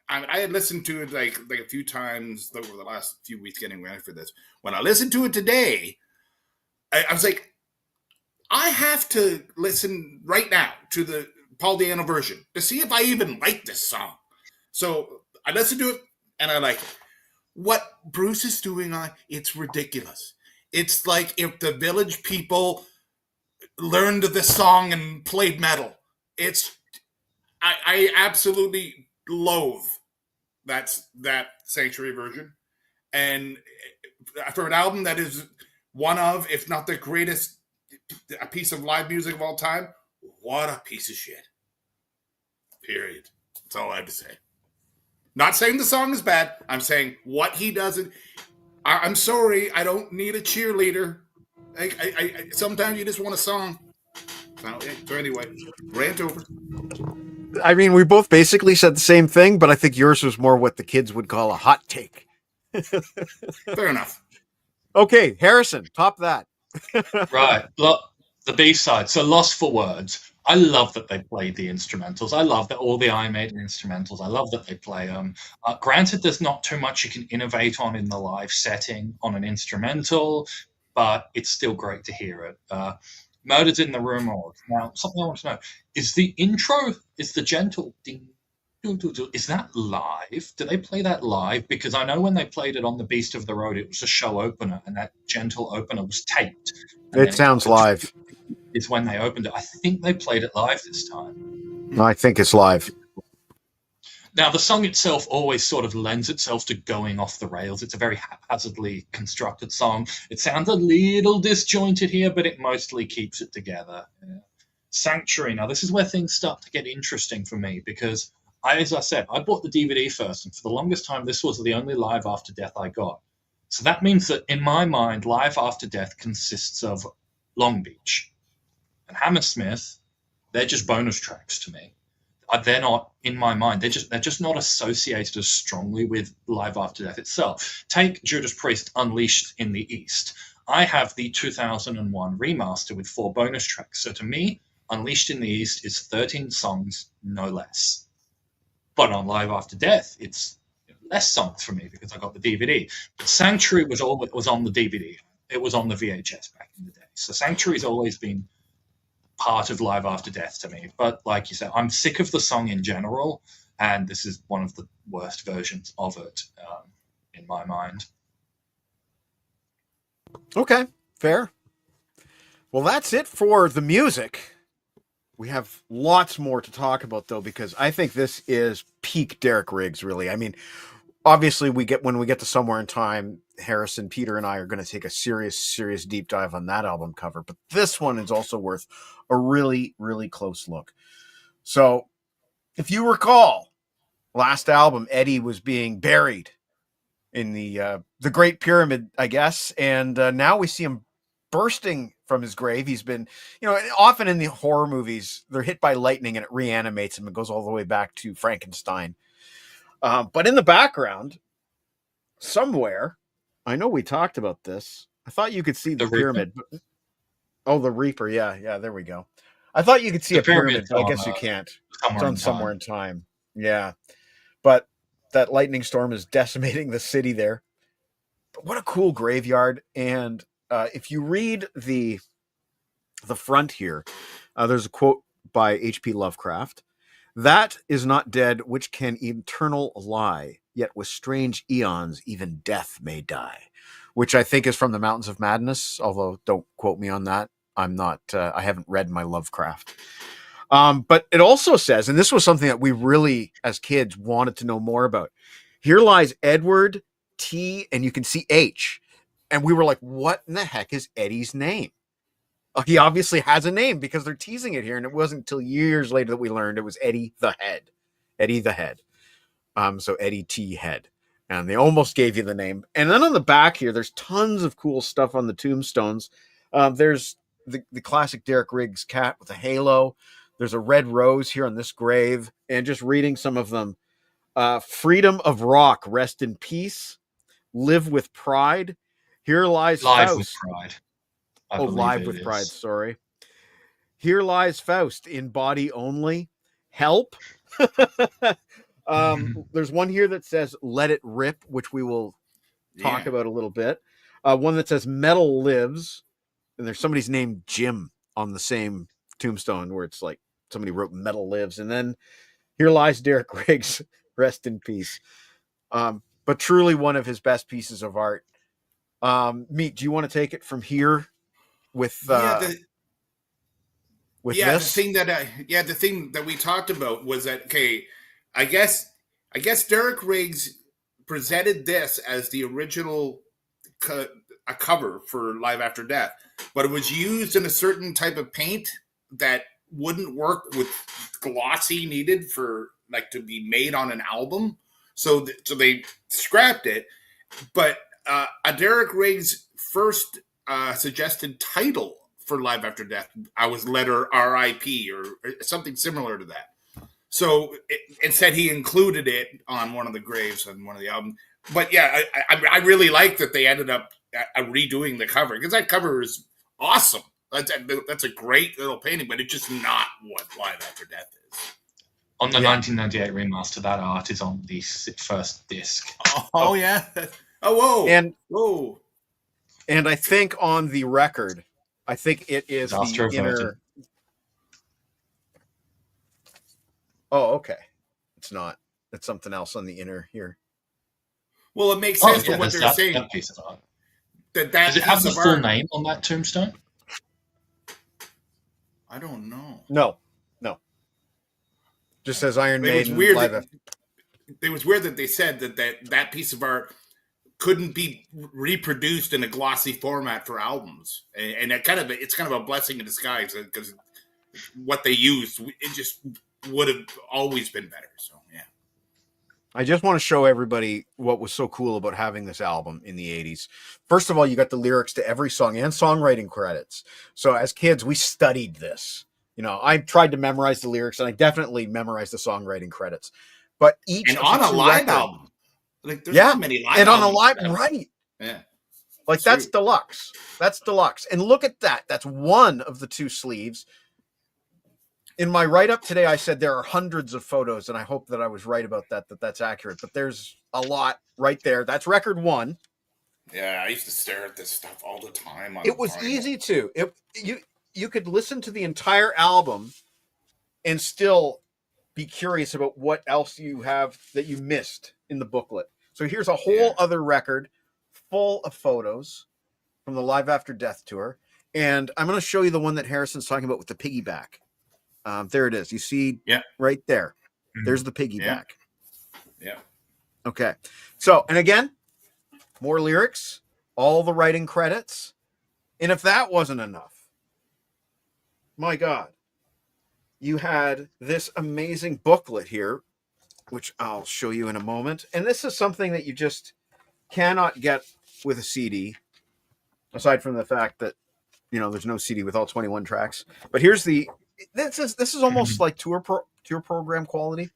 had listened to it like a few times over the last few weeks getting ready for this. When I listened to it today, I was like, I have to listen right now to the Paul Di'Anno version to see if I even like this song. So I listened to it and I like it. What Bruce is doing it's ridiculous. It's like if the Village People learned this song and played metal. I absolutely loathe that Sanctuary version. And for an album that is one of, if not the greatest a piece of live music of all time, what a piece of shit. Period. That's all I have to say. Not saying the song is bad. I'm saying what he doesn't. I'm sorry. I don't need a cheerleader. I sometimes you just want a song. So anyway, rant over. I mean, we both basically said the same thing, but I think yours was more what the kids would call a hot take. Fair enough. Okay, Harrison, top that. Right. The B-side. So Losfer Words. I love that they played the instrumentals. I love that all the Iron Maiden instrumentals. I love that they play them. Granted, there's not too much you can innovate on in the live setting on an instrumental, but it's still great to hear it. Murders in the Rue Morgue. Now, something I want to know. Is the intro, is the gentle ding, is that live? Do they play that live? Because I know when they played it on the Beast of the Road, it was a show opener, and that gentle opener was taped. It sounds live. Is when they opened it. I think they played it live this time. I think it's live. Now, the song itself always sort of lends itself to going off the rails. It's a very haphazardly constructed song. It sounds a little disjointed here, but it mostly keeps it together. Yeah. Sanctuary. Now, this is where things start to get interesting for me because, as I said, I bought the DVD first, and for the longest time, this was the only Live After Death I got. So that means that, in my mind, Live After Death consists of Long Beach and Hammersmith. They're just bonus tracks to me. They're not, in my mind, they're just not associated as strongly with Live After Death itself. Take Judas Priest Unleashed in the East. I have the 2001 remaster with 4 bonus tracks. So to me, Unleashed in the East is 13 songs, no less. But on Live After Death, it's less songs for me because I got the DVD. But Sanctuary was on the DVD. It was on the VHS back in the day. So Sanctuary's always been part of Live After Death to me. But like you said, I'm sick of the song in general, and this is one of the worst versions of it in my mind. Okay, fair. Well, that's it for the music. We have lots more to talk about, though, because I think this is peak Derek Riggs, really. I mean, obviously, when we get to Somewhere in Time, Harrison, Peter, and I are going to take a serious deep dive on that album cover. But this one is also worth a really, really close look. So, if you recall, last album, Eddie was being buried in the Great Pyramid, I guess. And now we see him bursting from his grave. He's been, often in the horror movies, they're hit by lightning and it reanimates him and goes all the way back to Frankenstein. But in the background, somewhere, I know we talked about this. I thought you could see the pyramid. Oh, the Reaper. Yeah, there we go. I thought you could see a pyramid, but I guess you can't. It's on somewhere in time. Yeah. But that lightning storm is decimating the city there. But what a cool graveyard. And if you read the front here, there's a quote by H.P. Lovecraft. That is not dead which can eternal lie, yet with strange eons even death may die. Which I think is from the Mountains of Madness, although don't quote me on that. I'm not, I haven't read my Lovecraft. But it also says, and this was something that we really, as kids, wanted to know more about. Here lies Edward T, and you can see H. And we were like, what in the heck is Eddie's name? He obviously has a name because they're teasing it here. And it wasn't until years later that we learned it was Eddie the Head. Eddie the Head. So Eddie T. Head. And they almost gave you the name. And then on the back here, there's tons of cool stuff on the tombstones. There's the classic Derek Riggs cat with a halo. There's a red rose here on this grave. And just reading some of them. Freedom of Rock, rest in peace. Live with pride. Here lies Live Faust. with pride. Live with pride, sorry. Here lies Faust in body only. Help. There's one here that says let it rip, which we will talk about a little bit. One that says metal lives, and there's somebody's name Jim on the same tombstone where it's like somebody wrote metal lives. And then here lies Derek Riggs, rest in peace. But truly one of his best pieces of art. Meat, do you want to take it from here with this? The thing that we talked about was that, okay, I guess Derek Riggs presented this as the original a cover for Live After Death, but it was used in a certain type of paint that wouldn't work with glossy needed for like to be made on an album. So they scrapped it. But a Derek Riggs first suggested title for Live After Death, I was letter R.I.P. or something similar to that. So it said he included it on one of the graves on one of the albums. But yeah, I really like that they ended up redoing the cover because that cover is awesome. That's a great little painting, but it's just not what Live After Death is. On the 1998 remaster, that art is on the first disc. Oh yeah. Oh, whoa. And I think on the record, I think it is Losfer the inner. Words. Oh, okay. It's not. It's something else on the inner here. Well, it makes sense for what they're saying. That piece of art. That Does it have the full name on that tombstone? I don't know. No. Just says Iron Maiden. It was weird that they said that piece of art couldn't be reproduced in a glossy format for albums, and it's kind of a blessing in disguise because what they used, it just would have always been better. So yeah. I just want to show everybody what was so cool about having this album in the 80s. First of all, you got the lyrics to every song and songwriting credits. So as kids, we studied this. I tried to memorize the lyrics, and I definitely memorized the songwriting credits. But each and on a live album, like there's not many live and albums. on a live, right? Yeah, like that's deluxe. That's deluxe. And look at that. That's one of the two sleeves. In my write-up today, I said there are hundreds of photos, and I hope that I was right about that that's accurate. But there's a lot right there. That's record one. Yeah, I used to stare at this stuff all the time. It was easy to. You could listen to the entire album and still be curious about what else you have that you missed in the booklet. So here's a whole other record full of photos from the Live After Death tour. And I'm going to show you the one that Harrison's talking about with the piggyback. There it is. You see right there. Mm-hmm. There's the piggyback. Yeah. Okay. So, and again, more lyrics, all the writing credits. And if that wasn't enough, my God, you had this amazing booklet here, which I'll show you in a moment. And this is something that you just cannot get with a CD, aside from the fact that there's no CD with all 21 tracks. But here's this is almost like tour program quality.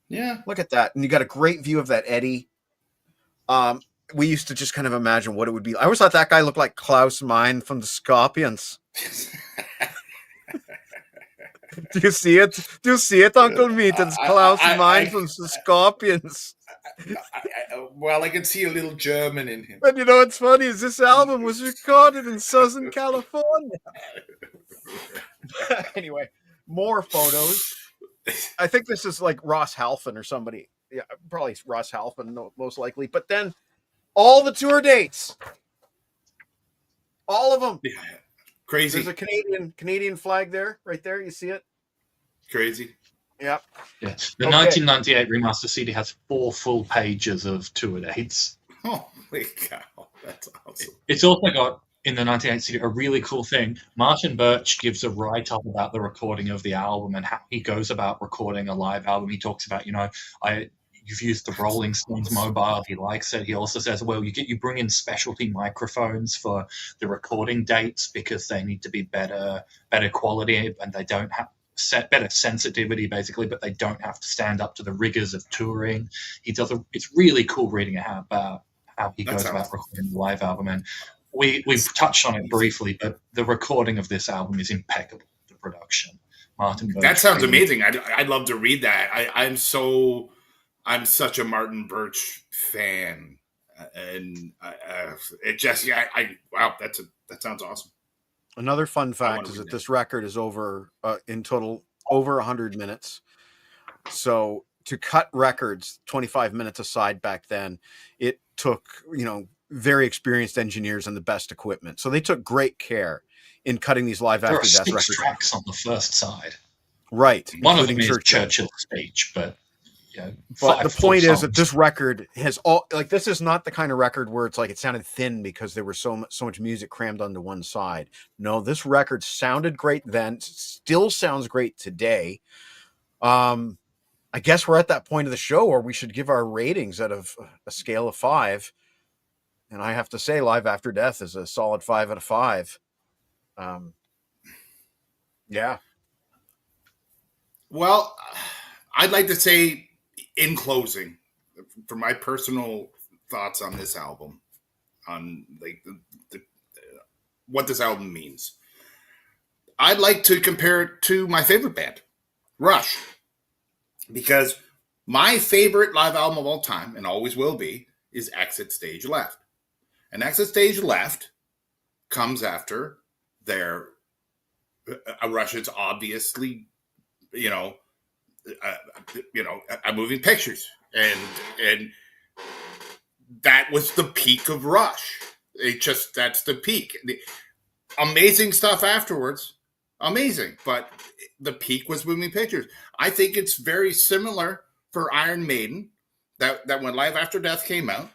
Yeah. Look at that. And you got a great view of that Eddie. We used to just kind of imagine what it would be. I always thought that guy looked like Klaus Meine from the Scorpions. Do you see it? Uncle Meat? It's Klaus Meine from the Scorpions. Well, I can see a little German in him. And what's funny is this album was recorded in Southern California. Anyway, more photos. I think this is like Ross Halfin or somebody. Yeah, probably Ross Halfin, most likely. But then all the tour dates. All of them. Yeah. Crazy. There's a Canadian flag there, right there. You see it? Crazy. Yep. Yeah. The 1998 remaster CD has 4 full pages of tour dates. Oh my God, that's awesome. It's also got, in the 1998 CD, a really cool thing. Martin Birch gives a write-up about the recording of the album and how he goes about recording a live album. He talks about, you've used the Rolling Stones mobile. He likes it. He also says, well, you bring in specialty microphones for the recording dates because they need to be better quality, and they don't have better sensitivity, basically, but they don't have to stand up to the rigors of touring. It's really cool reading about how he goes about recording the live album. And we've touched on it briefly, but the recording of this album is impeccable. The production, Martin Birch. That sounds amazing. I'd love to read that. I'm such a Martin Birch fan, and it just wow, that sounds awesome. Another fun fact is that this record is in total over 100 minutes. So to cut records 25 minutes aside back then, it took very experienced engineers and the best equipment. So they took great care in cutting these live after death records. 6 tracks on the first side, right? One of them is Churchill's speech, but the point is that this record has this is not the kind of record where it's like it sounded thin because there was so much music crammed onto one side. No, this record sounded great then, still sounds great today. I guess we're at that point of the show where we should give our ratings out of a scale of 5. And I have to say Live After Death is a solid 5 out of 5. Yeah. Well, I'd like to say, in closing, for my personal thoughts on this album, on what this album means, I'd like to compare it to my favorite band, Rush, because my favorite live album of all time, and always will be, is Exit Stage Left. And Exit Stage Left comes after their Rush's obviously, moving pictures, and that was the peak of Rush. That's the peak. Amazing stuff afterwards, amazing, but the peak was moving pictures. I think it's very similar for Iron Maiden, that when Live After Death came out,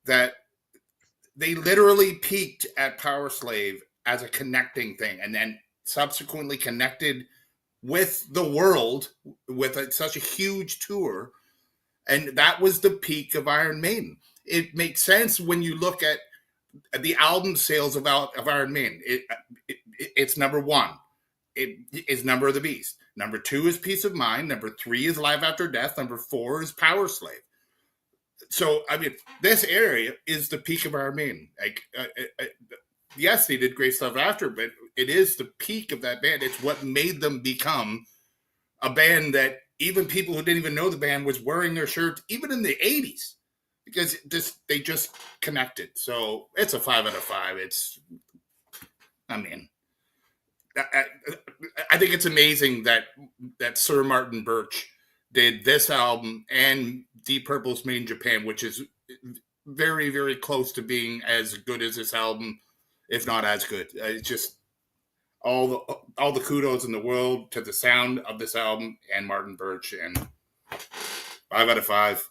that they literally peaked at Power Slave as a connecting thing, and then subsequently connected with the world with such a huge tour, and that was the peak of Iron Maiden. It makes sense when you look at the album sales of Iron Maiden. It's number 1. It is Number of the Beast. Number 2 is Peace of Mind. Number 3 is Live After Death. Number 4 is Power Slave. So, this area is the peak of Iron Maiden. Yes, they did great stuff after, but it is the peak of that band. It's what made them become a band that even people who didn't even know the band was wearing their shirts, even in the 80s, because they just connected. So it's a 5 out of 5. I think it's amazing that Sir Martin Birch did this album and Deep Purple's Made in Japan, which is very, very close to being as good as this album, if not as good. It's just all the kudos in the world to the sound of this album and Martin Birch, and 5 out of 5.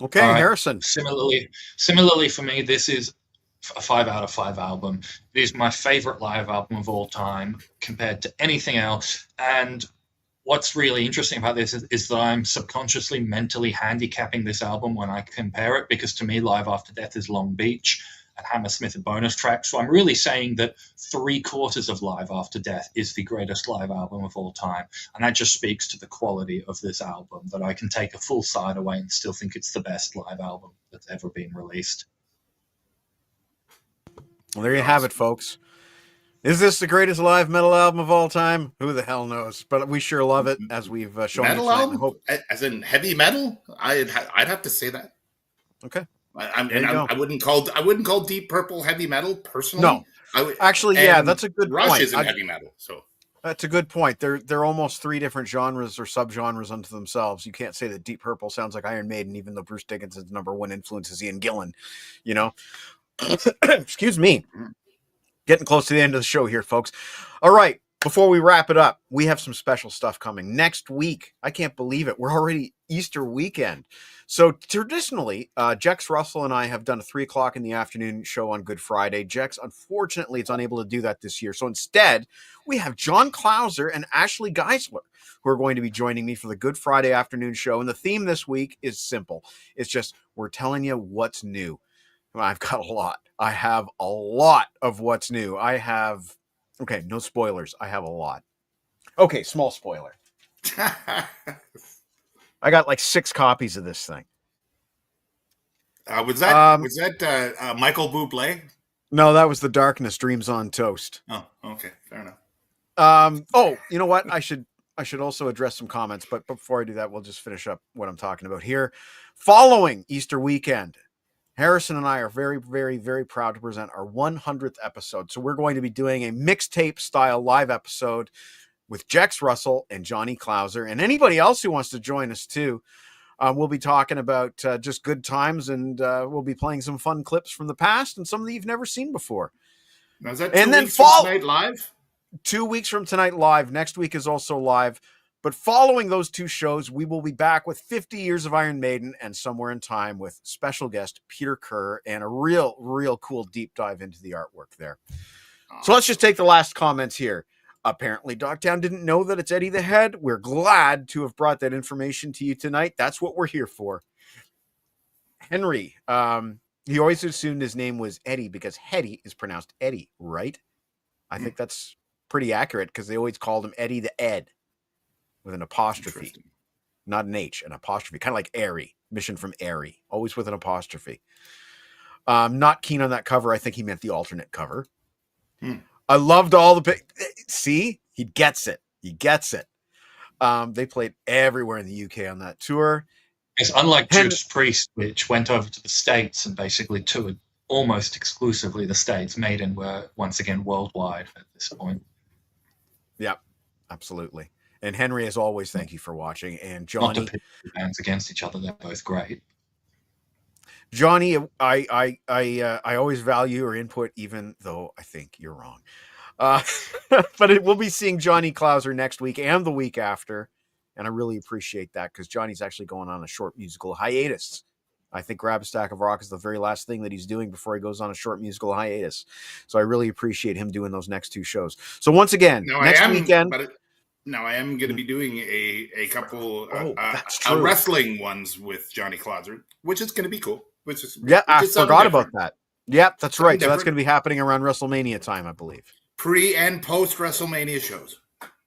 Okay, Harrison. Similarly for me, this is a 5 out of 5 album. It is my favorite live album of all time compared to anything else. And what's really interesting about this is that I'm subconsciously mentally handicapping this album when I compare it, because to me, Live After Death is Long Beach and Hammersmith a bonus track. So I'm really saying that 3/4 of Live After Death is the greatest live album of all time. And that just speaks to the quality of this album, that I can take a full side away and still think it's the best live album that's ever been released. Well, there you have it, folks. Is this the greatest live metal album of all time? Who the hell knows? But we sure love it, as we've shown. Metal album, as in heavy metal. I'd have to say that. Okay. I wouldn't call Deep Purple heavy metal personally. No, actually, yeah, that's a good Rush point. isn't heavy metal, so that's a good point. They're almost three different genres or subgenres unto themselves. You can't say that Deep Purple sounds like Iron Maiden, even though Bruce Dickinson's #1 influence is Ian Gillan. You know, excuse me. Getting close to the end of the show here, folks. All right, before we wrap it up, we have some special stuff coming next week. I can't believe it. We're already Easter weekend. So traditionally, Jex Russell and I have done a 3:00 in the afternoon show on Good Friday. Jex, unfortunately, is unable to do that this year. So instead, we have John Clauser and Ashley Geisler, who are going to be joining me for the Good Friday afternoon show. And the theme this week is simple. It's just, we're telling you what's new. I've got a lot. I have a lot of what's new. Okay, no spoilers. I have a lot. Okay, small spoiler. I got like 6 copies of this thing. Was that Michael Bublé? No, that was The Darkness, Dreams on Toast. Oh, okay, fair enough. You know what? I should also address some comments, but before I do that, we'll just finish up what I'm talking about here. Following Easter weekend, Harrison and I are very, very, very proud to present our 100th episode. So we're going to be doing a mixtape style live episode with Jex Russell and Johnny Clauser, and anybody else who wants to join us too. We'll be talking about just good times, and we'll be playing some fun clips from the past and some that you've never seen before. Now, is that 2 weeks from tonight live? 2 weeks from tonight live. Next week is also live. But following those 2 shows, we will be back with 50 Years of Iron Maiden and Somewhere in Time with special guest Peter Kerr and a real, real cool deep dive into the artwork there. So let's just take the last comments here. Apparently, Dogtown didn't know that it's Eddie the Head. We're glad to have brought that information to you tonight. That's what we're here for. Henry, he always assumed his name was Eddie because Hetty is pronounced Eddie, right? I think that's pretty accurate because they always called him Eddie the Ed with an apostrophe, not an H, an apostrophe, kind of like Airy, Mission from Airy, always with an apostrophe. Not keen on that cover. I think he meant the alternate cover. I loved all the see, he gets it. He gets it. They played everywhere in the UK on that tour. It's unlike Judas Priest, which went over to the States and basically toured almost exclusively the States. Maiden were once again worldwide at this point. Yeah, absolutely. And Henry, as always, thank you for watching. And Johnny, not to pit the bands against each other, they're both great. Johnny, I always value your input, even though I think you're wrong. But we'll be seeing Johnny Clauser next week and the week after. And I really appreciate that because Johnny's actually going on a short musical hiatus. I think Grab a Stack of Rock is the very last thing that he's doing before he goes on a short musical hiatus. So I really appreciate him doing those next 2 shows. So once again, next weekend. Now I am going to be doing a couple that's true. Wrestling ones with Johnny Clauser, which is going to be cool. I forgot about that. Yep, that's right. So that's going to be happening around WrestleMania time, I believe. Pre and post WrestleMania shows.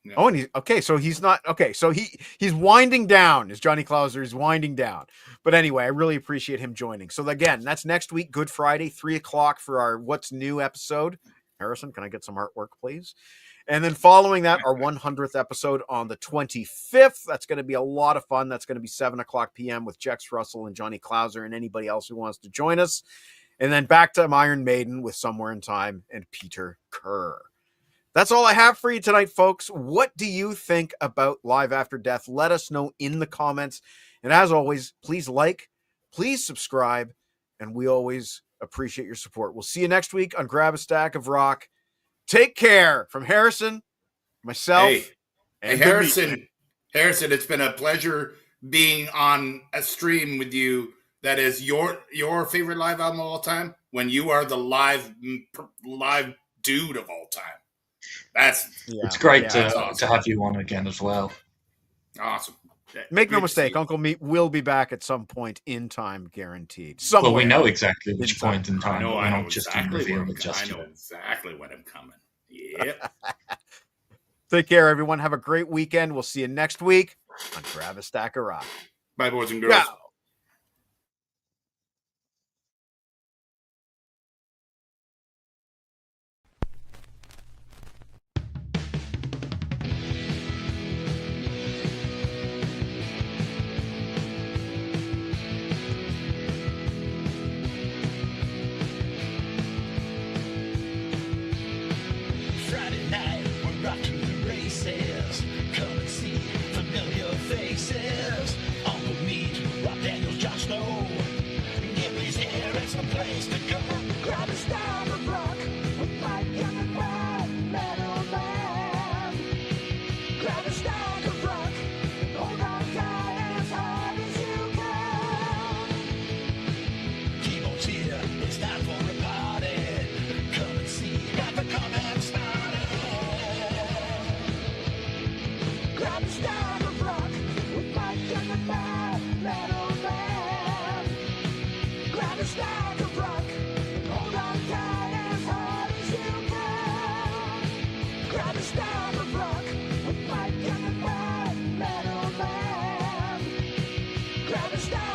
Yeah. Oh, and so he's not okay. So he's winding down. Is Johnny Clauser is winding down. But anyway, I really appreciate him joining. So again, that's next week, Good Friday, 3:00 for our What's New episode. Harrison, can I get some artwork, please? And then following that, our 100th episode on the 25th. That's going to be a lot of fun. That's going to be 7:00 p.m. with Jex Russell and Johnny Clauser and anybody else who wants to join us. And then back to Iron Maiden with Somewhere in Time and Peter Kerr. That's all I have for you tonight, folks. What do you think about Live After Death? Let us know in the comments. And as always, please like, please subscribe, and we always appreciate your support. We'll see you next week on Grab a Stack of Rock. Take care from Harrison, myself, and Harrison. Harrison, it's been a pleasure being on a stream with you. That is your favorite live album of all time. When you are the live dude of all time, it's great to have you on again as well. Awesome. Make no Good to mistake, see you. Uncle Meat will be back at some point in time, guaranteed. Well, we Somewhere. know exactly which Inside. point in I time. know, We're I know not just going to exactly where reveal I'm it just I know yet. exactly when I'm coming. Yep. Take care, everyone. Have a great weekend. We'll see you next week on Grab a Stack of Rock. Bye, boys and girls. Go. Friday night, we're off to the races. Come and see familiar faces. Uncle Meat, Rob Daniels, Josh Snow. Gibby's here, it's the place to go. Grab a stack of rock with Mike and the man, metal man. Grab a stack of rock and hold on tight as hard as you can. Keyboard's here, it's time for a party. Come and see, got the comment started. Grab a stack of rock with Mike and the man, metal man. Grab a stack of rock and hold on tight as hard as you can. Grab a stack of rock with Mike and the man, metal man. Grab a stack